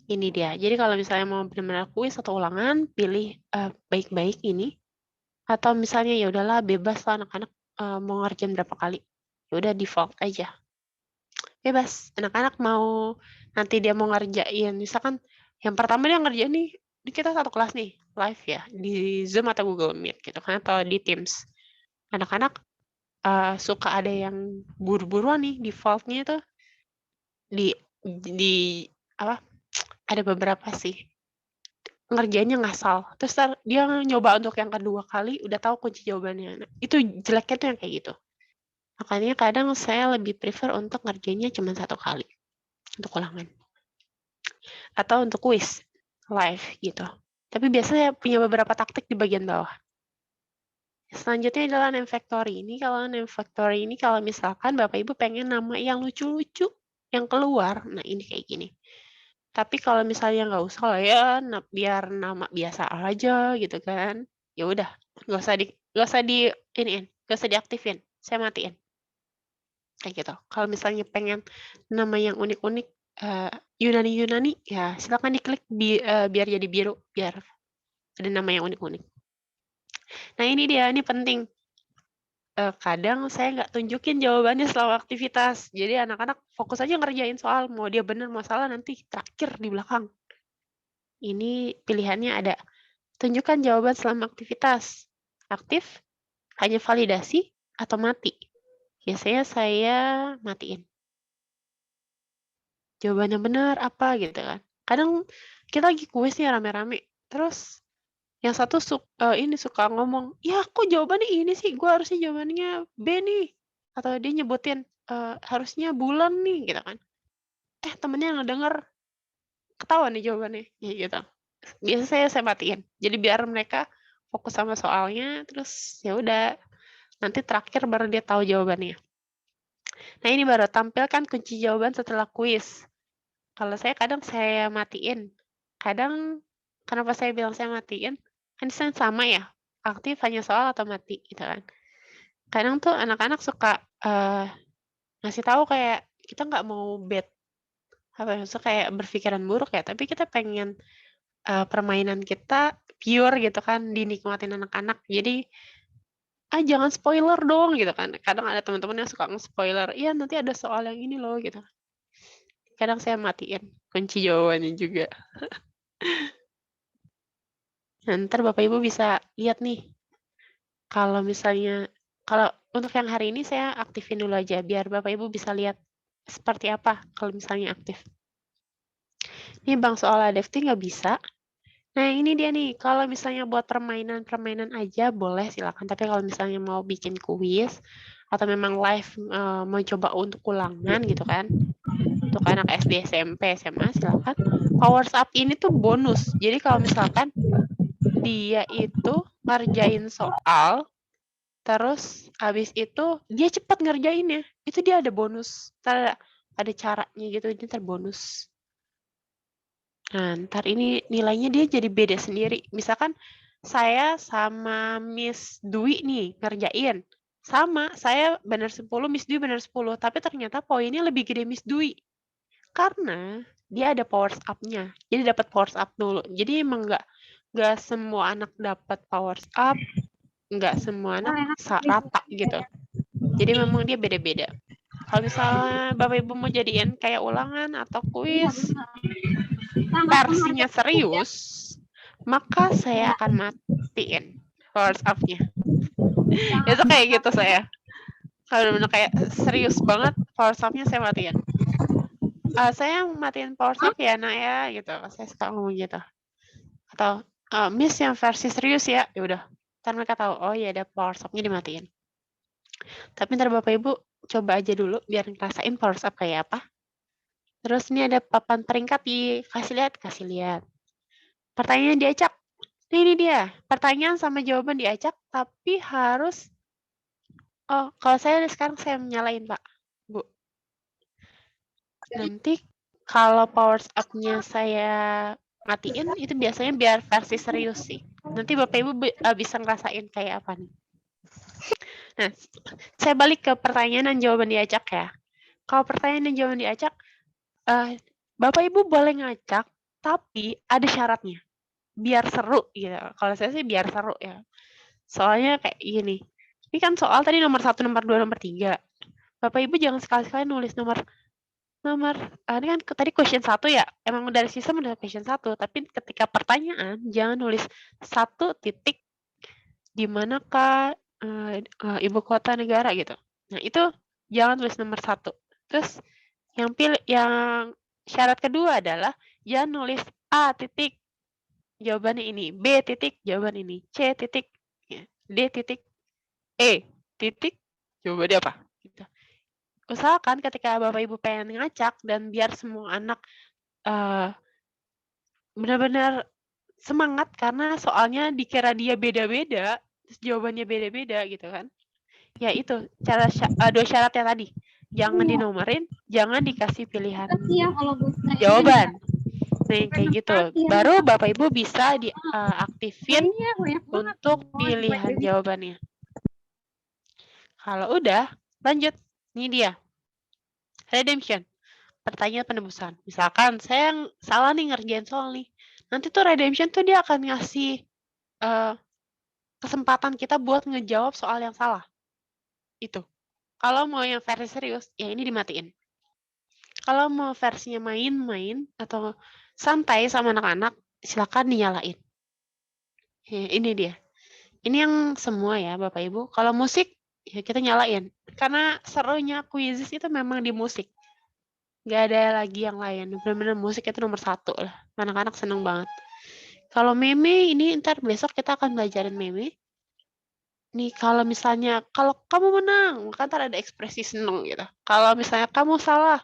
Ini dia. Jadi kalau misalnya mau benar-benar kuis atau ulangan, pilih baik-baik ini. Atau misalnya ya udahlah bebas lah anak-anak mau ngerjain berapa kali. Ya udah default aja. Bebas. Anak-anak mau nanti dia mau ngerjain, misalkan yang pertama dia ngerjain nih, kita 1 kelas nih. live ya di Zoom atau Google Meet gitu kan atau di Teams. Anak-anak suka ada yang buru-buruan nih default-nya itu di apa? Ada beberapa sih ngerjainnya ngasal. Terus dia nyoba untuk yang kedua kali udah tahu kunci jawabannya. Nah, itu jeleknya tuh yang kayak gitu. Makanya kadang saya lebih prefer untuk ngerjainnya cuma 1 kali untuk ulangan. Atau untuk kuis live gitu. Tapi biasanya punya beberapa taktik di bagian bawah. Selanjutnya adalah name factory. Ini kalau misalkan Bapak Ibu pengen nama yang lucu-lucu yang keluar, nah ini kayak gini. Tapi kalau misalnya nggak usah lah ya, biar nama biasa aja gitu kan. Ya udah, nggak usah diaktifin. Saya matiin. Kayak gitu. Kalau misalnya pengen nama yang unik-unik, Yunani, ya silakan diklik biar jadi biru, biar ada nama yang unik-unik. Nah ini dia, ini penting. Kadang saya nggak tunjukin jawabannya selama aktivitas. Jadi anak-anak fokus aja ngerjain soal, mau dia bener mau salah nanti terakhir di belakang. Ini pilihannya ada. Tunjukkan jawaban selama aktivitas. Aktif, hanya validasi, atau mati. Biasanya saya matiin. Jawabannya benar apa gitu kan. Kadang kita lagi kuis nih rame-rame. Terus yang satu suka ngomong, ya kok jawabannya ini sih, gue harusnya jawabannya B nih. Atau dia nyebutin, harusnya bulan nih gitu kan. Temennya ngedenger, ketahuan nih jawabannya, kayak gitu. Biasanya saya matiin. Jadi biar mereka fokus sama soalnya, terus ya udah nanti terakhir baru dia tahu jawabannya. Nah ini baru tampilkan kunci jawaban setelah kuis. Kalau saya kadang saya matiin. Kadang kenapa saya bilang saya matiin? Kan sama ya, aktif hanya soal atau mati gitu kan. Kadang tuh anak-anak suka ngasih tahu kayak kita nggak mau maksudnya kayak berpikiran buruk ya, tapi kita pengen permainan kita pure gitu kan, dinikmatin anak-anak. Jadi, jangan spoiler dong gitu kan. Kadang ada teman-teman yang suka nge-spoiler, iya nanti ada soal yang ini loh gitu. Kadang saya matiin kunci jawabannya juga. Nah, ntar Bapak Ibu bisa lihat nih, kalau untuk yang hari ini saya aktifin dulu aja, biar Bapak Ibu bisa lihat seperti apa kalau misalnya aktif. Ini Bang soal ADFT nggak bisa. Nah ini dia nih, kalau misalnya buat permainan-permainan aja boleh silakan. Tapi kalau misalnya mau bikin kuis, atau memang live mau coba untuk ulangan gitu kan, untuk anak SD, SMP, SMA silakan. Powers Up ini tuh bonus. Jadi kalau misalkan dia itu ngerjain soal, terus habis itu dia cepat ngerjainnya, itu dia ada bonus. Ada caranya gitu, ini terbonus. Nah, ntar ini nilainya dia jadi beda sendiri. Misalkan saya sama Miss Dwi nih ngerjain. Sama, saya benar 10, Miss Dwi benar 10. Tapi ternyata poinnya lebih gede Miss Dwi. Karena dia ada powers up-nya. Jadi dapat powers up dulu. Jadi emang nggak semua anak dapat powers up. Nggak semua anak rata gitu. Jadi memang dia beda-beda. Kalau misalnya Bapak Ibu mau jadiin kayak ulangan atau kuis versinya serius, maka saya akan matiin powers up-nya. Itu kayak gitu saya. Kalau benar kayak serius banget, powers up-nya saya matiin. Saya matiin powers up ya, nak ya, gitu. Saya suka ngomong gitu. Atau Miss yang versi serius ya, ya udah. Ntar mereka tahu, oh ya ada powers up-nya dimatiin. Tapi ntar Bapak Ibu coba aja dulu biar ngerasain powers up kayak apa. Terus ini ada papan peringkat kasih lihat. Pertanyaannya diacak. Nah, ini dia. Pertanyaan sama jawaban diacak, tapi harus kalau sekarang saya menyalain, Pak. Bu. Nanti kalau powers up-nya saya matiin, itu biasanya biar versi serius sih. Nanti Bapak Ibu bisa ngerasain kayak apa nih. Nah, saya balik ke pertanyaan dan jawaban diacak ya. Kalau pertanyaan dan jawaban diacak, Bapak Ibu boleh ngacak, tapi ada syaratnya. Biar seru gitu. Kalau saya sih biar seru ya. Soalnya kayak gini. Ini kan soal tadi nomor 1, nomor 2, nomor 3. Bapak Ibu jangan sekali-sekali nulis nomor Nomor ini kan tadi question 1 ya, emang dari sistem udah question 1, tapi ketika pertanyaan jangan nulis 1 titik di manakah ibu kota negara gitu. Nah, itu jangan tulis nomor 1. Terus yang syarat kedua adalah jangan nulis A titik jawabannya ini, B titik jawaban ini, C titik ya, D titik E titik jawabannya apa gitu. Usahakan ketika Bapak Ibu pengen ngacak dan biar semua anak benar-benar semangat karena soalnya dikira dia beda-beda, terus jawabannya beda-beda gitu kan. Ya itu dua syaratnya tadi. Jangan dinomorin, jangan dikasih pilihan Makasih ya kalau busnya ini jawaban. Nah, yang kayak gitu. makasih ya. Baru Bapak Ibu bisa diaktifin Iya, banyak banget untuk loh. pilihan jawabannya. Kalau udah, lanjut. Ini dia. Redemption. Pertanyaan penebusan. Misalkan saya yang salah nih ngerjain soal nih. Nanti tuh redemption tuh dia akan ngasih kesempatan kita buat ngejawab soal yang salah. Itu. Kalau mau yang versi serius, ya ini dimatiin. Kalau mau versinya main-main atau santai sama anak-anak, silakan dinyalain. Ya, ini dia. Ini yang semua ya Bapak Ibu. Kalau musik, ya kita nyalain. Karena serunya quizzes itu memang di musik. Nggak ada lagi yang lain. Benar-benar musik itu nomor 1 lah. Anak-anak seneng banget. Kalau meme, ini ntar besok kita akan belajarin meme. Nih kalau misalnya, kalau kamu menang, maka ntar ada ekspresi seneng gitu. Kalau misalnya kamu salah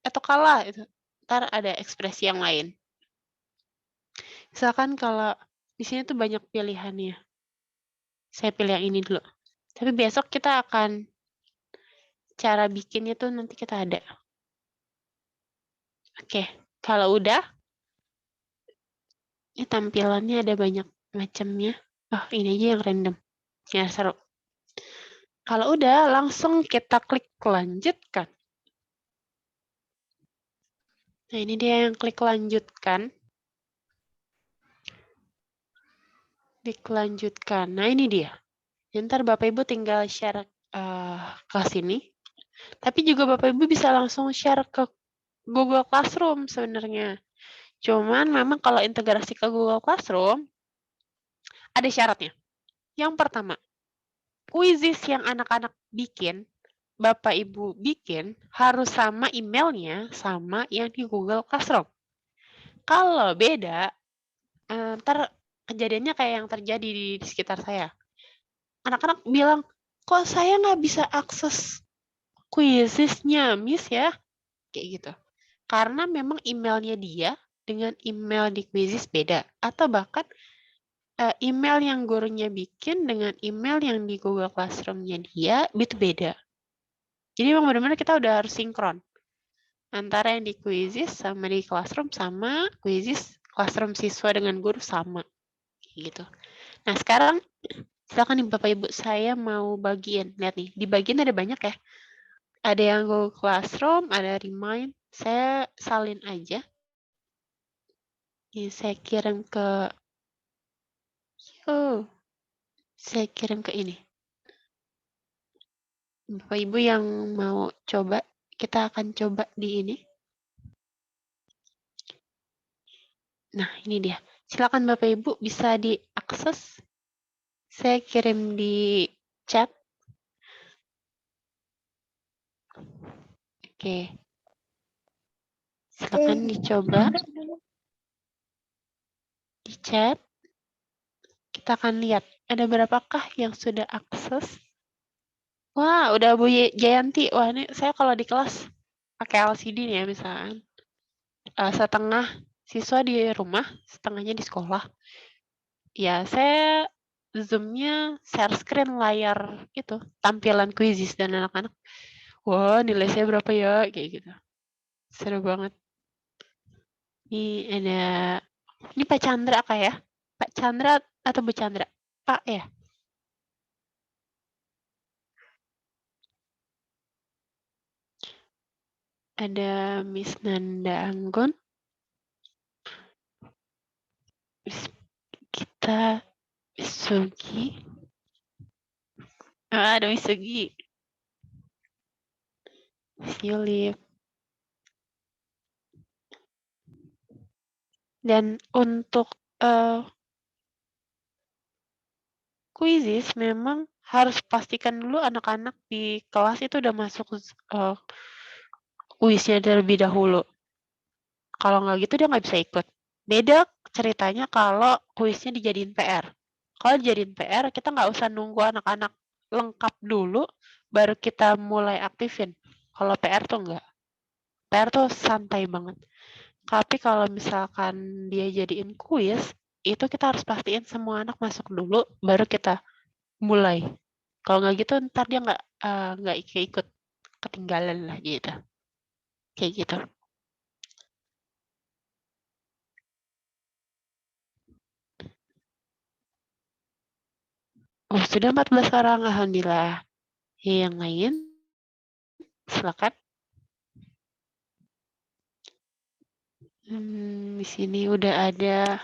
atau kalah, itu ntar ada ekspresi yang lain. Misalkan kalau di sini tuh banyak pilihannya. Saya pilih yang ini dulu. Tapi besok kita akan cara bikinnya tuh nanti kita ada. Oke, kalau udah, ini tampilannya ada banyak macamnya. Oh, ini aja yang random. Ya, seru. Kalau udah, langsung kita klik lanjutkan. Nah, ini dia yang klik lanjutkan. Klik lanjutkan. Nah, ini dia. Ntar Bapak Ibu tinggal share ke sini. Tapi juga Bapak Ibu bisa langsung share ke Google Classroom sebenarnya. Cuman memang kalau integrasi ke Google Classroom, ada syaratnya. Yang pertama, quizzes yang anak-anak bikin, Bapak Ibu bikin, harus sama emailnya sama yang di Google Classroom. Kalau beda, ntar kejadiannya kayak yang terjadi di sekitar saya. Anak-anak bilang, kok saya nggak bisa akses quizzesnya, Miss ya? Kayak gitu. Karena memang emailnya dia dengan email di quizzes beda. Atau bahkan email yang gurunya bikin dengan email yang di Google Classroom-nya dia itu beda. Jadi memang benar-benar kita udah harus sinkron. Antara yang di quizzes sama di classroom sama quizzes classroom siswa dengan guru sama. Gitu. Nah sekarang silakan nih Bapak Ibu saya mau bagiin. Lihat nih, di bagian ada banyak ya. Ada yang Google Classroom, ada Remind. Saya salin aja. Ini saya kirim ke saya kirim ke ini. Bapak Ibu yang mau coba, kita akan coba di ini. Nah, ini dia. Silakan Bapak Ibu bisa diakses. Saya kirim di chat. Oke. Silakan dicoba di chat. Kita akan lihat ada berapakah yang sudah akses. Wah, udah Bu Jayanti. Wah, ini saya kalau di kelas pakai LCD nih ya misalkan. Setengah siswa di rumah, setengahnya di sekolah. Ya, saya Zoom-nya share screen layar itu, tampilan quizzes dan anak-anak. Wah, nilai saya berapa ya? Kayak gitu. Seru banget. Ini ada, ini Pak Chandra kah ya? Pak Chandra atau Bu Chandra? Pak ya? Ada Miss Nanda Anggun. Kita Miss Sugi. Ada Miss Sugi. Miss Yulip. Dan untuk kuisis memang harus pastikan dulu anak-anak di kelas itu udah masuk kuisnya terlebih dahulu. Kalau nggak gitu dia nggak bisa ikut. Beda ceritanya kalau kuisnya dijadiin PR. Kalau dijadiin PR, kita nggak usah nunggu anak-anak lengkap dulu, baru kita mulai aktifin. Kalau PR tuh enggak. PR tuh santai banget. Tapi kalau misalkan dia jadiin kuis, itu kita harus pastiin semua anak masuk dulu, baru kita mulai. Kalau nggak gitu, ntar dia nggak ikut, ketinggalan lah gitu. Kayak gitu. Oh, sudah 14 orang, alhamdulillah. Yang lain, silakan. Di sini udah ada.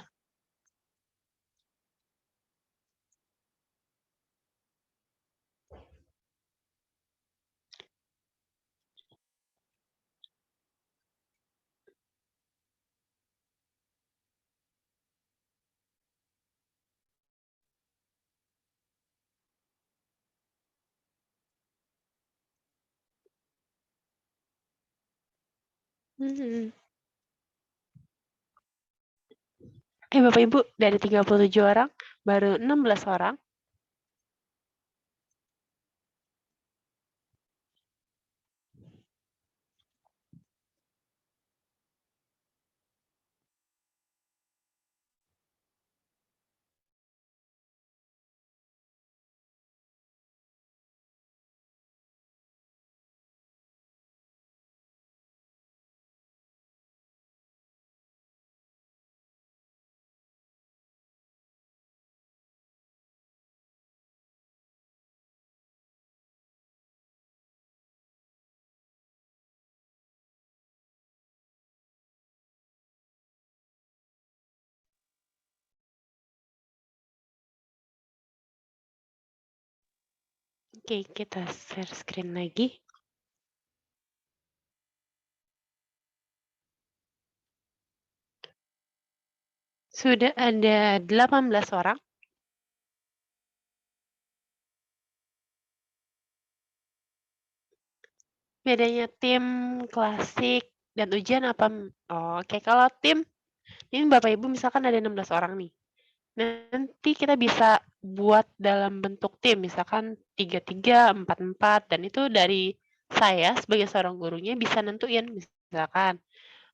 Bapak Ibu, dari 37 orang, baru 16 orang. Oke, kita share screen lagi. Sudah ada 18 orang. Bedanya tim klasik dan ujian apa? Oh, oke, kalau tim, ini Bapak Ibu misalkan ada 16 orang nih. Nanti kita bisa buat dalam bentuk tim, misalkan 3-3, 4-4, dan itu dari saya sebagai seorang gurunya bisa nentuin, misalkan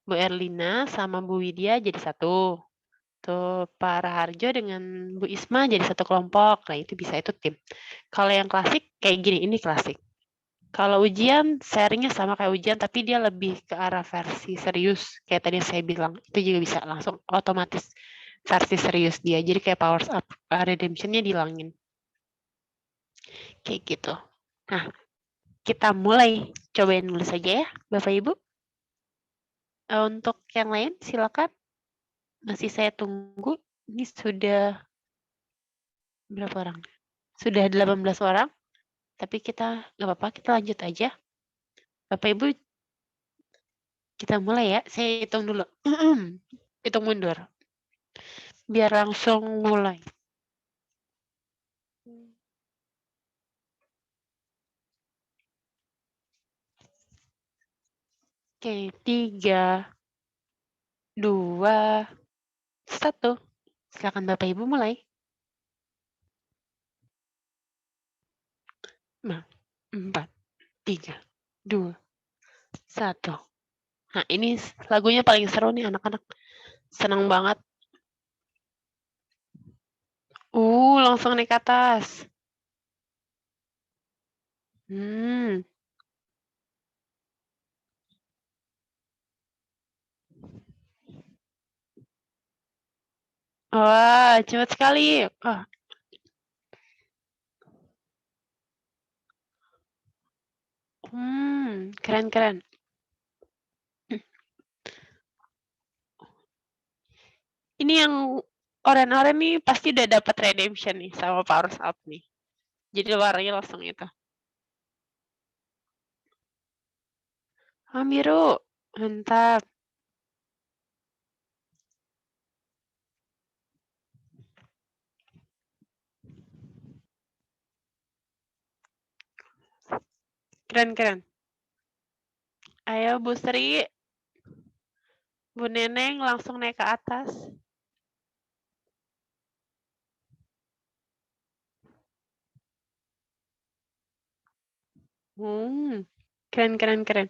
Bu Erlina sama Bu Widya jadi satu. Tuh, Pak Raharjo dengan Bu Isma jadi satu kelompok. Nah, itu bisa, itu tim. Kalau yang klasik kayak gini, ini klasik. Kalau ujian, sharingnya sama kayak ujian, tapi dia lebih ke arah versi serius. Kayak tadi saya bilang, itu juga bisa langsung otomatis versi serius dia. Jadi kayak powers up, redemption-nya dihilangin. Kayak gitu. Nah, kita mulai. Cobain dulu saja ya, Bapak Ibu. Untuk yang lain, silakan. Masih saya tunggu. Ini sudah berapa orang? Sudah 18 orang. Tapi kita nggak apa-apa, kita lanjut aja. Bapak Ibu, kita mulai ya. Saya hitung dulu. Hitung mundur. Biar langsung mulai. Oke, 3, 2, 1. Silakan Bapak Ibu mulai. 5, 4, 3, 2, 1. Nah, ini lagunya paling seru nih anak-anak. Senang banget. Langsung naik ke atas. Wah, cepat sekali. Keren-keren. Ini yang oren-oren nih pasti udah dapat redemption nih sama powers up nih. Jadi warnanya langsung itu. Biru. Mantap. Keren. Ayo Bu Sri, Bu Neneng langsung naik ke atas. Keren.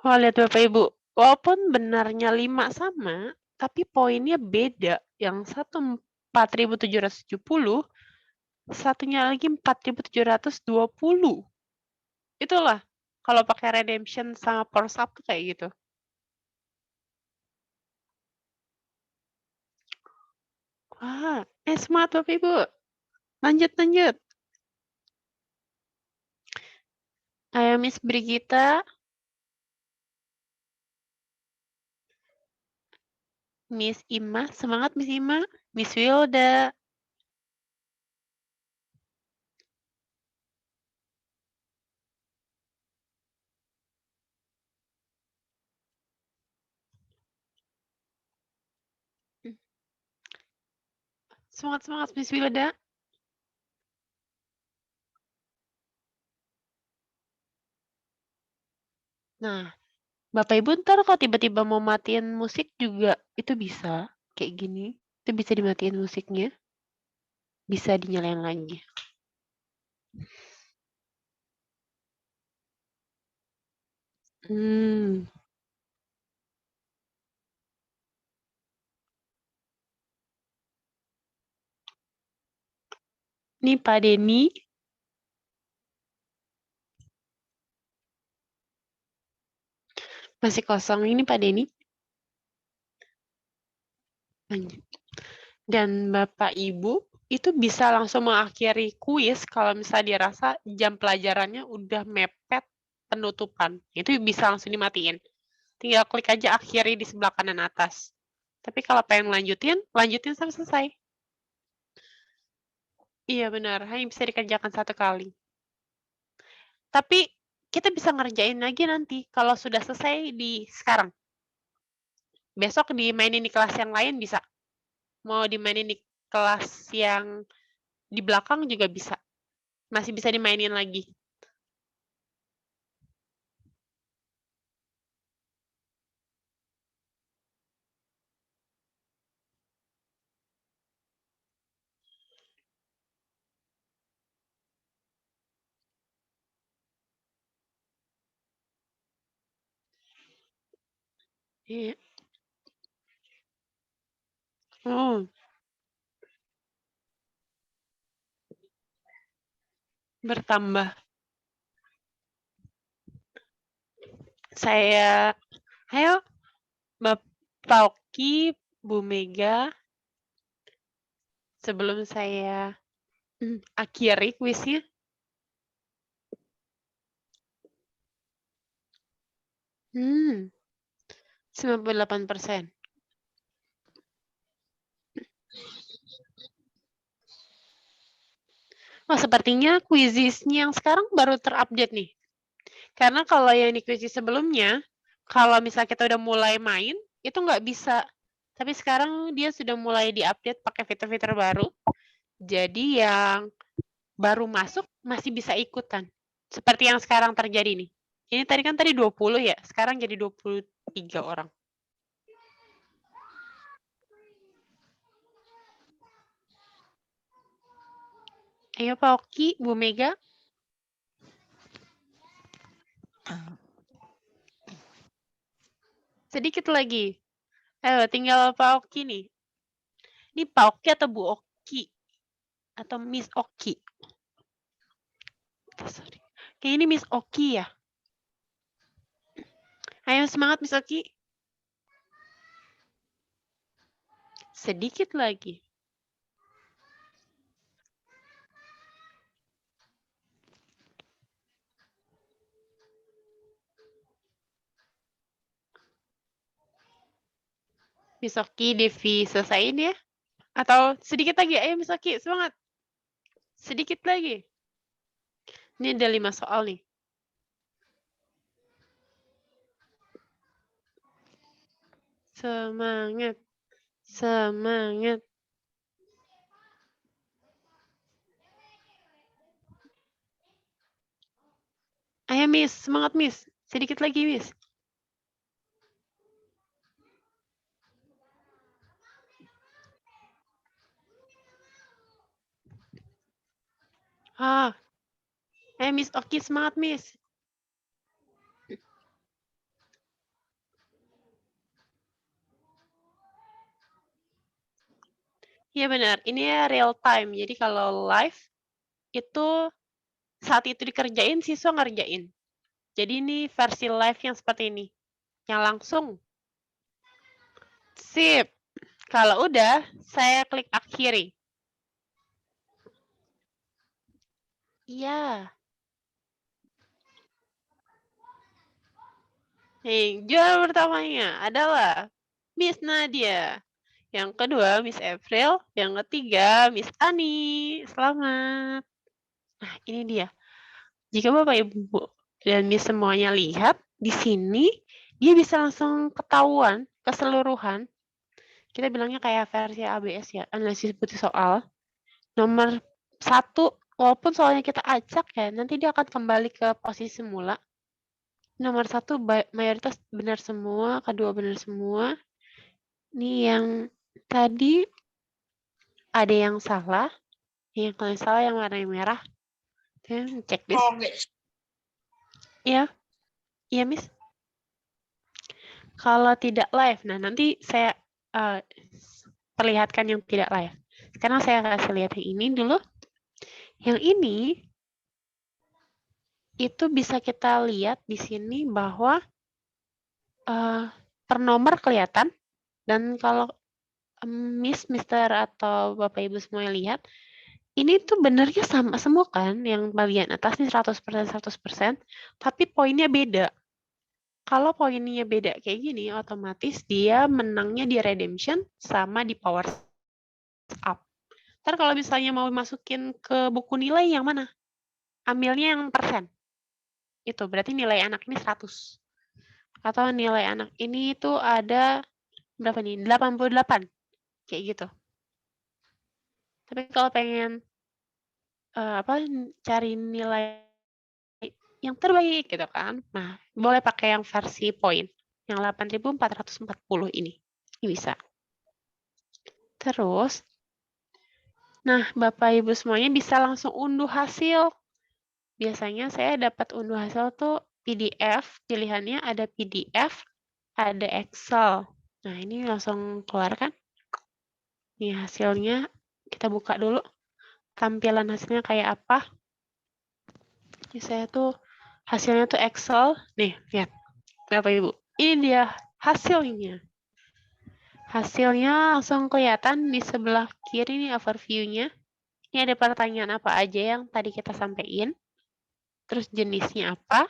Wah, lihat Bapak Ibu. Walaupun benarnya 5 sama, tapi poinnya beda. Yang satu 4.770, satunya lagi 4.720. Itulah kalau pakai redemption sama force up tuh kayak gitu. Wah, semangat Bapak Ibu. Lanjut. Ayo Miss Brigita. Miss Ima, semangat Miss Ima. Miss Wilda. Semangat Miss Wilda. Nah, Bapak Ibu ntar kalau tiba-tiba mau matiin musik juga itu bisa. Kayak gini. Itu bisa dimatiin musiknya. Bisa dinyalain lagi. Nih Pak Denny. Masih kosong ini Pak Denny. Lanjut. Dan Bapak Ibu itu bisa langsung mengakhiri kuis kalau misalnya dirasa jam pelajarannya udah mepet penutupan. Itu bisa langsung dimatiin. Tinggal klik aja akhiri di sebelah kanan atas. Tapi kalau pengen lanjutin sampai selesai. Iya benar, hanya bisa dikerjakan satu kali. Tapi kita bisa ngerjain lagi nanti kalau sudah selesai di sekarang. Besok dimainin di kelas yang lain bisa. Mau dimainin di kelas yang di belakang juga bisa. Masih bisa dimainin lagi. Iya. Oh, bertambah. Ayo, Bapak Oki, Bu Mega, sebelum saya akhiri kuisnya. 98%. Wah, sepertinya kuisisnya yang sekarang baru terupdate nih. Karena kalau yang di kuisis sebelumnya, kalau misalnya kita udah mulai main, itu nggak bisa. Tapi sekarang dia sudah mulai diupdate pakai fitur-fitur baru. Jadi yang baru masuk masih bisa ikutan. Seperti yang sekarang terjadi nih. Ini tadi 20 ya, sekarang jadi 23 orang. Ayo Pak Oki, Bu Mega. Sedikit lagi. Ayo, tinggal Pak Oki nih. Ini Pak Oki atau Bu Oki? Atau Miss Oki? Sorry. Kayak ini Miss Oki ya. Ayo semangat Miss Oki. Sedikit lagi. Miss Oki, Devi selesaiin ya. Atau sedikit lagi. Ayo Miss Oki, semangat. Sedikit lagi. Ini ada 5 soal nih. Semangat. Ayo Miss, semangat Miss. Sedikit lagi Miss. Ayo Miss Oki, semangat Miss. Iya benar, ini ya real time. Jadi kalau live itu saat itu dikerjain, siswa ngerjain. Jadi ini versi live yang seperti ini. Yang langsung. Sip. Kalau udah, saya klik akhiri. Iya. Nih, juara pertamanya adalah Miss Nadia. Yang kedua, Miss April. Yang ketiga, Miss Ani. Selamat. Nah, ini dia. Jika Bapak Ibu dan Miss semuanya lihat, di sini dia bisa langsung ketahuan keseluruhan. Kita bilangnya kayak versi ABS ya, analisis bukti soal. Nomor 1, walaupun soalnya kita acak ya, nanti dia akan kembali ke posisi semula. Nomor 1 mayoritas benar semua, kedua benar semua. Ini yang tadi ada yang salah. Yang kalian salah yang warna merah. Cek list. Iya. Iya, Miss. Kalau tidak live, nah nanti saya perlihatkan yang tidak live. Sekarang saya kasih lihat yang ini dulu. Yang ini itu bisa kita lihat di sini bahwa per nomor kelihatan, dan kalau Miss, Mister, atau Bapak Ibu semua lihat, ini tuh benernya sama semua kan, yang bagian atas nih 100%, tapi poinnya beda. Kalau poinnya beda kayak gini, otomatis dia menangnya di redemption sama di power up. Ntar kalau misalnya mau masukin ke buku nilai yang mana? Ambilnya yang persen. Itu berarti nilai anak ini 100. Atau nilai anak ini tuh ada berapa nih? 88. Kayak gitu. Tapi kalau pengen cari nilai yang terbaik gitu kan. Nah, boleh pakai yang versi poin. Yang 8.440 ini. Ini bisa. Terus, nah Bapak Ibu semuanya bisa langsung unduh hasil. Biasanya saya dapat unduh hasil tuh PDF, pilihannya ada PDF, ada Excel. Nah, ini langsung keluar kan. Ini hasilnya, kita buka dulu. Tampilan hasilnya kayak apa. Ini saya tuh, hasilnya tuh Excel. Nih, lihat. Bapak Ibu, ini dia hasilnya. Hasilnya langsung kelihatan di sebelah kiri nih overview-nya. Ini ada pertanyaan apa aja yang tadi kita sampaikan. Terus jenisnya apa.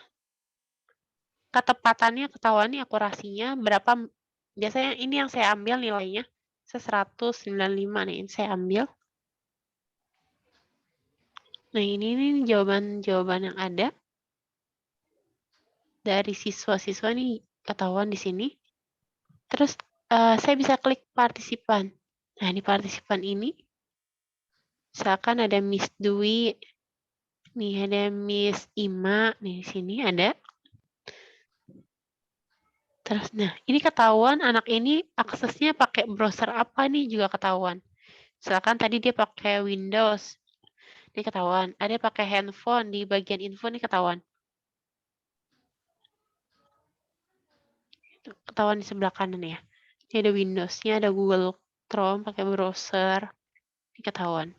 Ketepatannya ketahuan nih, akurasinya berapa. Biasanya ini yang saya ambil nilainya. 195 nih, saya ambil. Nah, ini nih jawaban-jawaban yang ada. Dari siswa-siswa nih ketahuan di sini. Terus saya bisa klik partisipan. Nah, di partisipan ini, misalkan ada Miss Dwi, nih ada Miss Ima, nih di sini ada. Terus, nah ini ketahuan anak ini aksesnya pakai browser apa nih juga ketahuan. Misalkan tadi dia pakai Windows, ini ketahuan. Ada pakai handphone, di bagian info nih ketahuan. Ketahuan di sebelah kanan ya. Ini ada Windows-nya, ada Google Chrome pakai browser, ini ketahuan.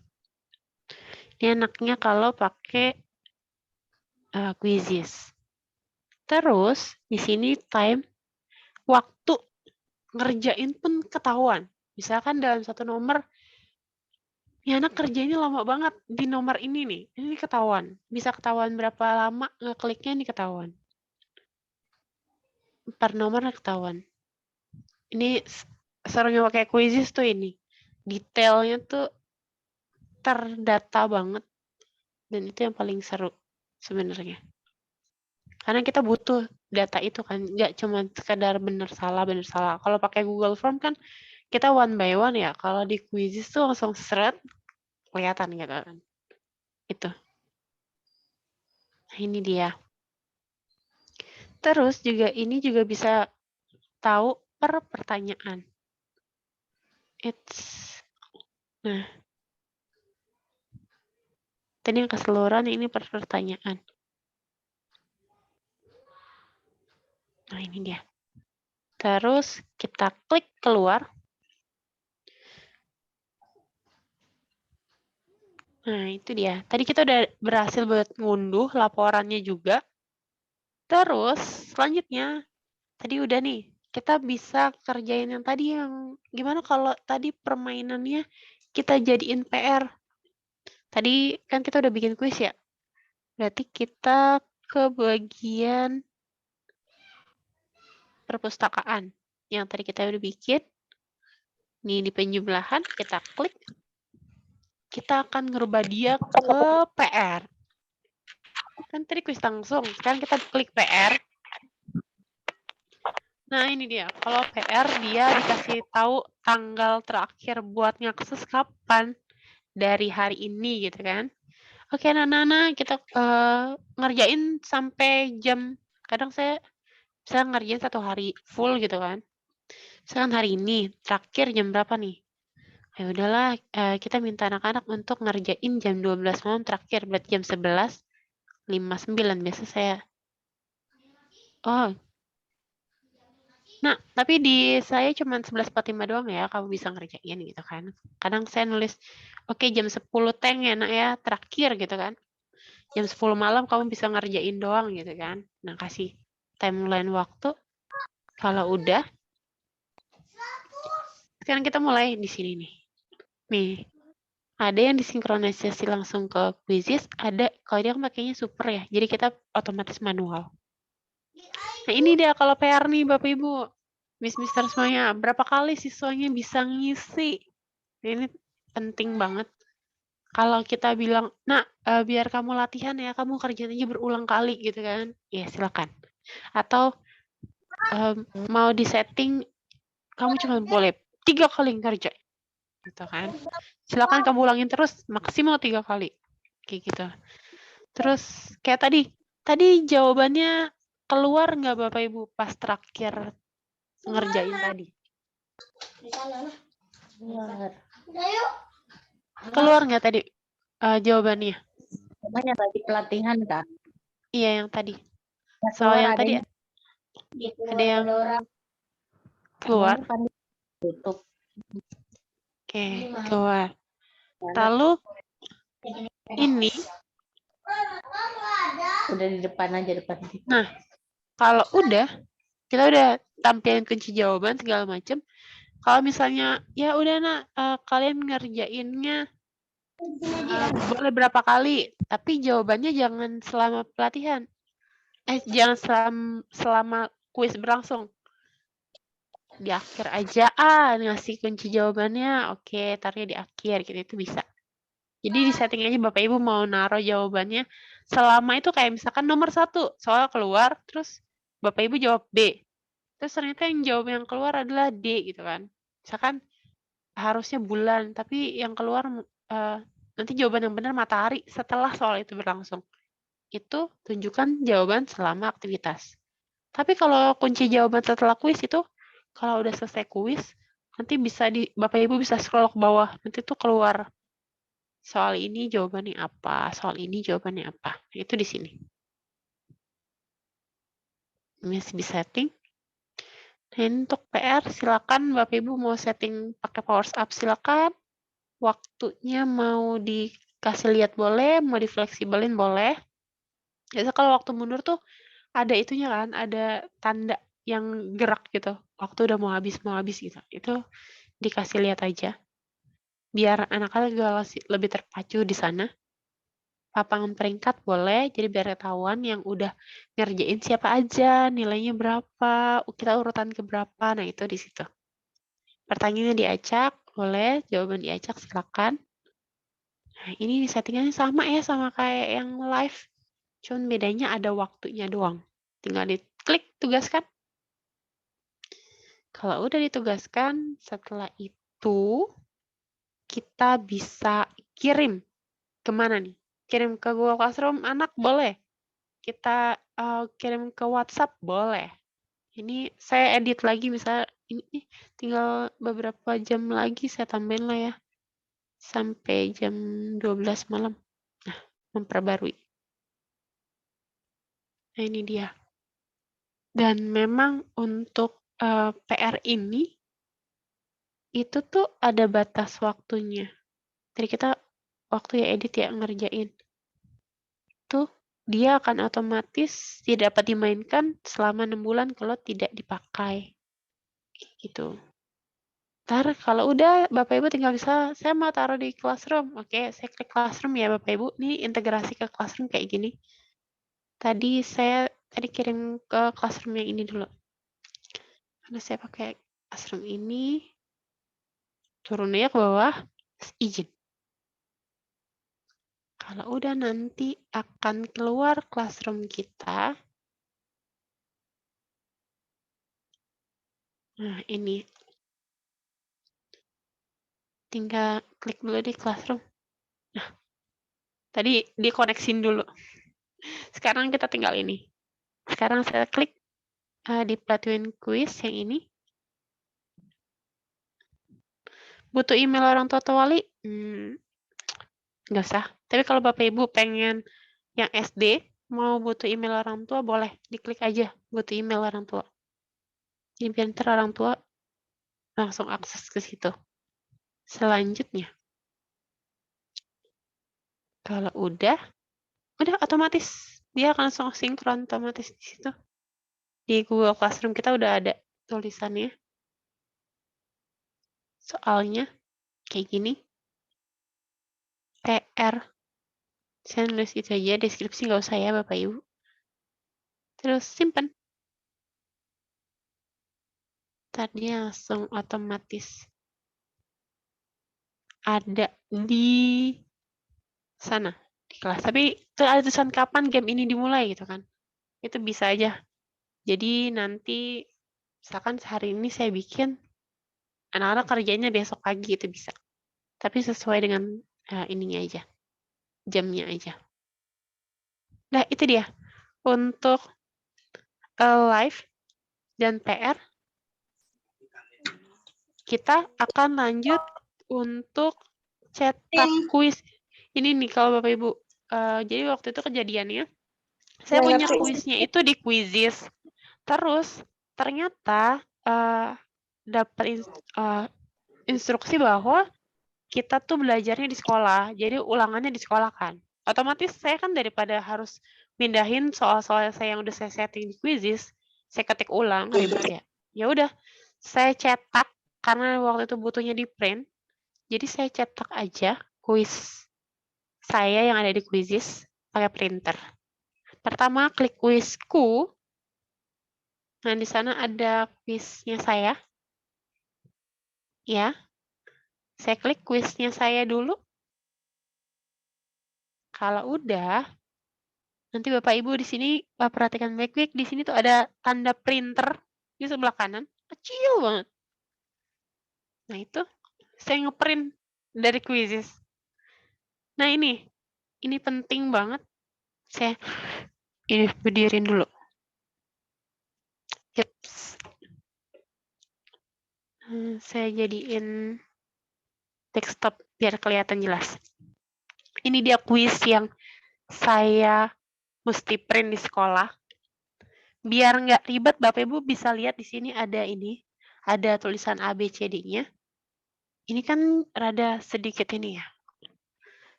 Ini anaknya kalau pakai Quizzes. Terus di sini time, waktu ngerjain pun ketahuan. Misalkan dalam satu nomor, ya anak kerjanya lama banget di nomor ini nih. Ini ketahuan. Bisa ketahuan berapa lama ngekliknya, ini ketahuan. Per nomor ketahuan. Ini serunya pakai Quizzes tuh ini. Detailnya tuh terdata banget. Dan itu yang paling seru sebenarnya. Karena kita butuh data itu kan, nggak cuma sekedar benar salah. Kalau pakai Google Form kan kita one by one ya. Kalau di Quizzes tuh langsung seret, kelihatan gitu kan. Itu. Nah, ini dia. Terus juga ini juga bisa tahu per pertanyaan. Nah, tadi yang keseluruhan ini per pertanyaan. Nah, ini dia. Terus kita klik keluar. Nah, itu dia. Tadi kita udah berhasil buat ngunduh laporannya juga. Terus, selanjutnya, tadi udah nih, kita bisa kerjain yang tadi yang, gimana kalau tadi permainannya kita jadiin PR. Tadi kan kita udah bikin kuis ya. Berarti kita ke bagian perpustakaan. Yang tadi kita udah bikin. Nih di penjumlahan, kita klik. Kita akan ngerubah dia ke PR. Kan tadi kuis langsung. Sekarang kita klik PR. Nah, ini dia. Kalau PR, dia dikasih tahu tanggal terakhir buat ngakses kapan dari hari ini, gitu kan. Oke, Nana, kita ngerjain sampai jam, kadang saya bisa ngerjain 1 hari full gitu kan. Misalkan hari ini, terakhir jam berapa nih? Ya udahlah, kita minta anak-anak untuk ngerjain jam 12 malam terakhir, berarti jam 11.59 biasa saya. Oh, nah, tapi di saya cuma 11.45 doang ya, kamu bisa ngerjain gitu kan. Kadang saya nulis, oke jam 10 teng ya nak ya, terakhir gitu kan. Jam 10 malam kamu bisa ngerjain doang gitu kan. Nah, kasih timeline waktu. Kalau udah, sekarang kita mulai di sini nih. Nih, ada yang disinkronisasi langsung ke Quizzes, ada kalau dia pakainya super ya, jadi kita otomatis manual. Nah, ini dia kalau PR nih Bapak Ibu. Mister semuanya, berapa kali siswanya bisa ngisi? Ini penting banget. Kalau kita bilang, nak, biar kamu latihan ya, kamu kerjain aja berulang kali gitu kan. Ya, silakan. Atau mau disetting, kamu cuma boleh 3 kali ngerjain. Gitu kan. Silakan kamu ulangin terus, maksimal 3 kali. Kayak gitu. Terus, kayak tadi jawabannya keluar nggak Bapak Ibu pas terakhir ngerjain tadi? Keluar nggak tadi jawabannya? Namanya bagi pelatihan, Kak. Iya, yang tadi. Ya, Soal keluar yang tadi ada yang keluar. Tutup. Oke, keluar. Lalu ini Udah di depan aja, depan. Nah, kalau udah, kita udah tampilin kunci jawaban segala macam. Kalau misalnya, ya udah nak, kalian ngerjainnya boleh berapa kali, tapi jawabannya jangan selama pelatihan. Jangan selama kuis berlangsung. Di akhir aja, ngasih kunci jawabannya, oke, taruhnya di akhir, gitu, itu bisa. Jadi di setting aja Bapak Ibu mau naruh jawabannya, selama itu kayak misalkan nomor 1, soal keluar, terus Bapak Ibu jawab B. Terus ternyata yang jawab yang keluar adalah D gitu kan. Misalkan harusnya bulan, tapi yang keluar nanti jawaban yang benar matahari setelah soal itu berlangsung. Itu tunjukkan jawaban selama aktivitas. Tapi kalau kunci jawaban setelah kuis itu, kalau udah selesai kuis, nanti bisa Bapak Ibu bisa scroll ke bawah, nanti tuh keluar soal ini jawabannya apa, soal ini jawabannya apa. Itu di sini. Masih di setting. Dan untuk PR, silakan Bapak Ibu mau setting pakai Powers Up, silakan. Waktunya mau dikasih lihat boleh, mau difleksibelin boleh. Biasa kalau waktu mundur tuh ada itunya kan, ada tanda yang gerak gitu. Waktu udah mau habis gitu. Itu dikasih lihat aja. Biar anak-anak juga lebih terpacu di sana. Papangan peringkat boleh, jadi biar ketahuan yang udah ngerjain siapa aja, nilainya berapa, kita urutan ke berapa, nah itu di situ. Pertanyaannya diacak, boleh, jawaban diacak, silakan. Nah, ini settingannya sama ya, sama kayak yang live. Cuman bedanya ada waktunya doang. Tinggal diklik, tugaskan. Kalau udah ditugaskan, setelah itu kita bisa kirim kemana nih? Kirim ke Google Classroom anak boleh. kita kirim ke WhatsApp boleh. Ini saya edit lagi misalnya ini tinggal beberapa jam lagi saya tambahin lah ya. Sampai jam 12 malam. Nah, memperbarui. Nah, ini dia. Dan memang untuk PR ini itu tuh ada batas waktunya. Jadi kita waktu ya edit ya ngerjain. Tuh dia akan otomatis tidak dapat dimainkan selama 6 bulan kalau tidak dipakai. Gitu. Ntar kalau udah Bapak Ibu tinggal bisa, saya mau taruh di Classroom. Oke, saya klik Classroom ya Bapak Ibu. Ini integrasi ke Classroom kayak gini. Tadi kirim ke Classroom yang ini dulu. Karena saya pakai Classroom ini. Turun aja ke bawah, terus izin. Kalau udah nanti akan keluar Classroom kita. Nah, ini. Tinggal klik dulu di Classroom. Nah, tadi dikoneksin dulu. Sekarang kita tinggal ini. Sekarang saya klik di Platwin Quiz yang ini. Butuh email orang tua atau wali? Nggak usah. Tapi kalau Bapak Ibu pengen yang SD, mau butuh email orang tua, boleh. Diklik aja, butuh email orang tua. Jadi biar ntar orang tua langsung akses ke situ. Selanjutnya, kalau udah otomatis. Dia akan langsung sinkron otomatis di situ. Di Google Classroom kita udah ada tulisannya. Soalnya kayak gini. PR. Saya nulis itu aja, deskripsi nggak usah ya Bapak Ibu. Terus simpan. Tadi langsung otomatis ada di sana di kelas. Tapi itu ada tulisan kapan game ini dimulai gitu kan. Itu bisa aja. Jadi nanti misalkan hari ini saya bikin anak-anak kerjanya besok pagi itu bisa. Tapi sesuai dengan ininya aja. Jamnya aja. Nah, itu dia. Untuk live dan PR kita akan lanjut untuk cetak kuis. Ini nih kalau Bapak Ibu. Jadi waktu itu kejadiannya, saya punya kuisnya itu di Quizizz. Terus ternyata dapat instruksi bahwa kita tuh belajarnya di sekolah. Jadi ulangannya di sekolah kan. Otomatis saya kan daripada harus mindahin soal-soal saya yang udah saya setting di Quizizz, saya ketik ulang, ribet ya. Ya udah, saya cetak karena waktu itu butuhnya di print. Jadi saya cetak aja kuis saya yang ada di Quizizz pakai printer. Pertama klik kuisku. Nah, di sana ada kuisnya saya. Ya. Saya klik kuisnya saya dulu. Kalau udah, nanti Bapak Ibu di sini perhatikan baik-baik. Di sini tuh ada tanda printer di sebelah kanan. Kecil banget. Nah, itu saya ngeprint dari Quizizz. Nah, ini penting banget. Saya ini berdiriin dulu. Yeps. Saya jadiin desktop biar kelihatan jelas. Ini dia kuis yang saya mesti print di sekolah. Biar nggak ribet, Bapak Ibu bisa lihat di sini ada tulisan ABCD-nya. Ini kan rada sedikit ini ya.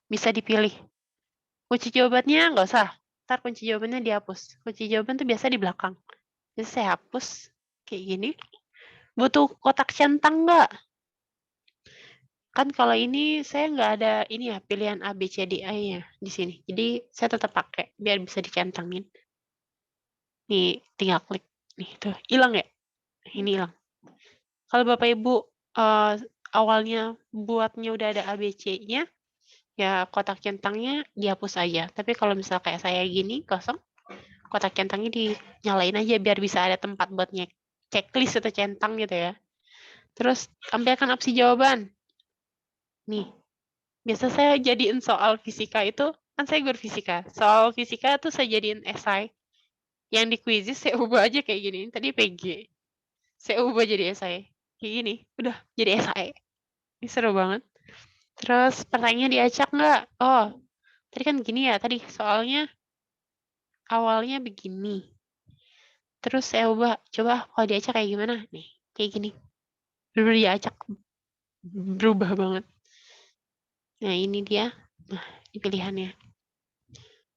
Bisa dipilih. Kunci jawabannya nggak usah. Ntar kunci jawabannya dihapus. Kunci jawaban tuh biasa di belakang. Jadi saya hapus kayak gini. Butuh kotak centang nggak? Kan kalau ini saya nggak ada ini ya pilihan A, B, C, D, E-nya di sini. Jadi saya tetap pakai biar bisa dicentangin. Nih tinggal klik. Nih tuh hilang ya? Ini hilang. Kalau Bapak Ibu awalnya buatnya udah ada A, B, C-nya, ya kotak centangnya dihapus aja. Tapi kalau misal kayak saya gini kosong, kotak centangnya dinyalain aja biar bisa ada tempat buat checklist atau centang gitu ya. Terus tampilkan opsi jawaban. Nih, biasa saya jadiin soal fisika itu Kan saya guru fisika. Soal fisika tuh saya jadiin esai. Yang di kuisis saya ubah aja kayak gini. Tadi PG. Saya ubah jadi esai. Kayak gini. Udah jadi esai. Ini seru banget. Terus pertanyaannya diacak nggak? Oh, tadi kan gini ya. Tadi soalnya awalnya begini. Terus saya ubah. Coba kalau diacak kayak gimana? Nih, kayak gini. Bener-bener diacak. Berubah banget. Nah, ini dia. Nah, ini pilihannya.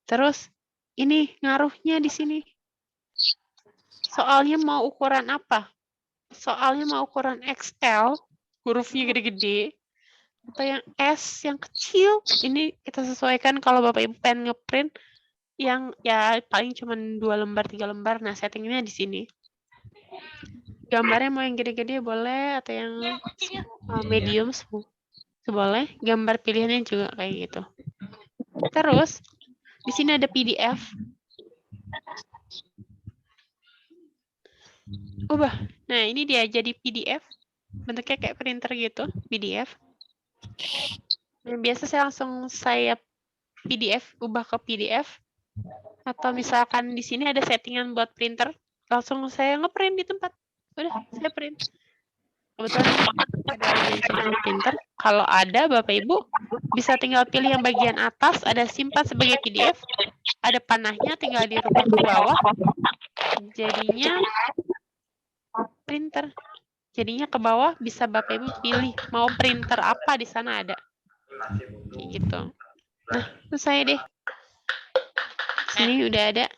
Terus ini ngaruhnya di sini. Soalnya mau ukuran apa? Soalnya mau ukuran XL, hurufnya gede-gede, atau yang S yang kecil. Ini kita sesuaikan kalau Bapak Ibu pengen ngeprint yang ya paling cuma 2 lembar, 3 lembar. Nah, settingnya di sini. Gambarnya mau yang gede-gede boleh, atau yang medium boleh. Gambar pilihannya juga kayak gitu. Terus di sini ada PDF. Ubah. Nah, ini dia jadi PDF. Bentuknya kayak printer gitu, PDF. Nah, biasa saya PDF, ubah ke PDF. Atau misalkan di sini ada settingan buat printer, langsung saya ngeprint di tempat. Udah, saya print. Kebetulan ada dimensional printer. Kalau ada, Bapak Ibu bisa tinggal pilih yang bagian atas, ada simpan sebagai PDF. Ada panahnya, tinggal dirubah ke bawah. Jadinya printer. Jadinya ke bawah bisa Bapak Ibu pilih mau printer apa di sana ada. Kayak gitu. Nah, selesai deh. Sini udah ada.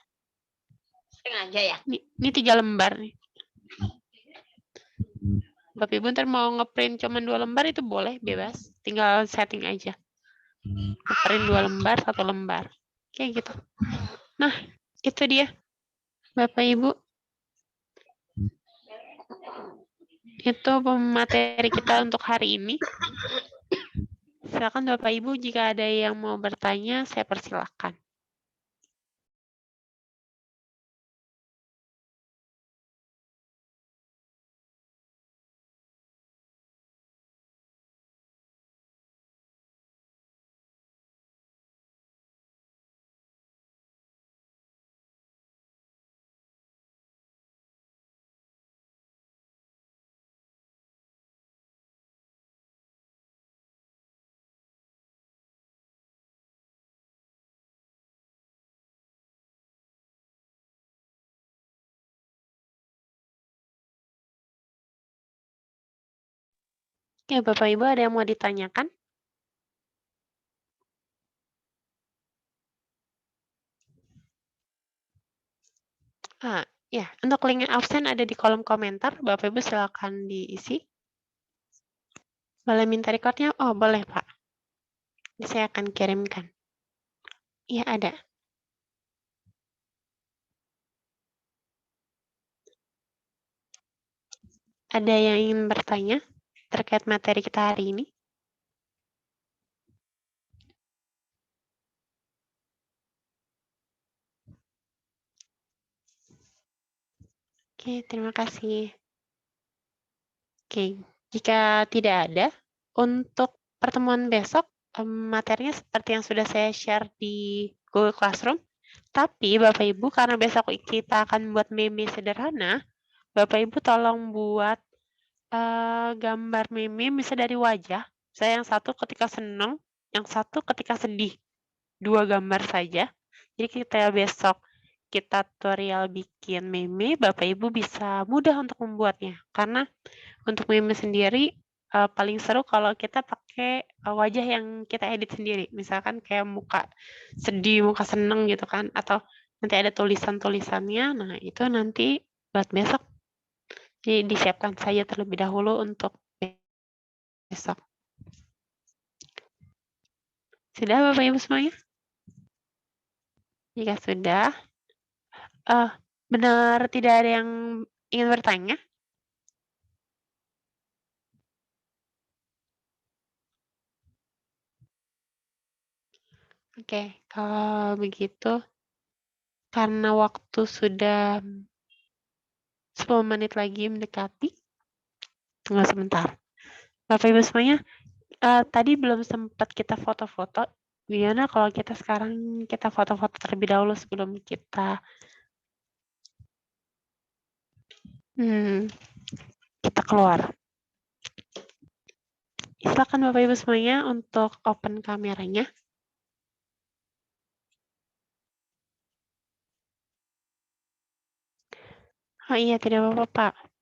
Sengaja ya. Ini 3 lembar nih. Bapak Ibu ntar mau ngeprint cuma 2 lembar itu boleh, bebas. Tinggal setting aja. Ngeprint 2 lembar, 1 lembar. Kayak gitu. Nah, itu dia. Bapak Ibu. Itu materi kita untuk hari ini. Silakan Bapak Ibu jika ada yang mau bertanya, saya persilakan. Ya, Bapak Ibu ada yang mau ditanyakan? Ya, untuk link absen ada di kolom komentar. Bapak Ibu silakan diisi. Boleh minta recordnya? Oh, boleh, Pak. Saya akan kirimkan. Iya, ada. Ada yang ingin bertanya terkait materi kita hari ini? Oke, terima kasih. Oke, jika tidak ada, untuk pertemuan besok, materinya seperti yang sudah saya share di Google Classroom. Tapi Bapak Ibu, karena besok kita akan buat meme sederhana, Bapak Ibu tolong buat gambar meme bisa dari wajah. Saya yang satu ketika senang, yang satu ketika sedih. 2 gambar saja. Jadi kita besok kita tutorial bikin meme, Bapak Ibu bisa mudah untuk membuatnya. Karena untuk meme sendiri paling seru kalau kita pakai wajah yang kita edit sendiri. Misalkan kayak muka sedih, muka seneng gitu kan. Atau nanti ada tulisan-tulisannya. Nah, itu nanti buat besok. Jadi disiapkan saja terlebih dahulu untuk besok. Sudah Bapak Ibu semuanya? Jika sudah, benar tidak ada yang ingin bertanya? Oke, kalau begitu, karena waktu sudah 10 menit lagi mendekati, tunggu sebentar. Bapak Ibu semuanya, tadi belum sempat kita foto-foto. Gimana kalau kita sekarang kita foto-foto terlebih dahulu sebelum kita kita keluar. Silakan Bapak Ibu semuanya untuk open kameranya. Oh iya, tidak apa-apa, Pak.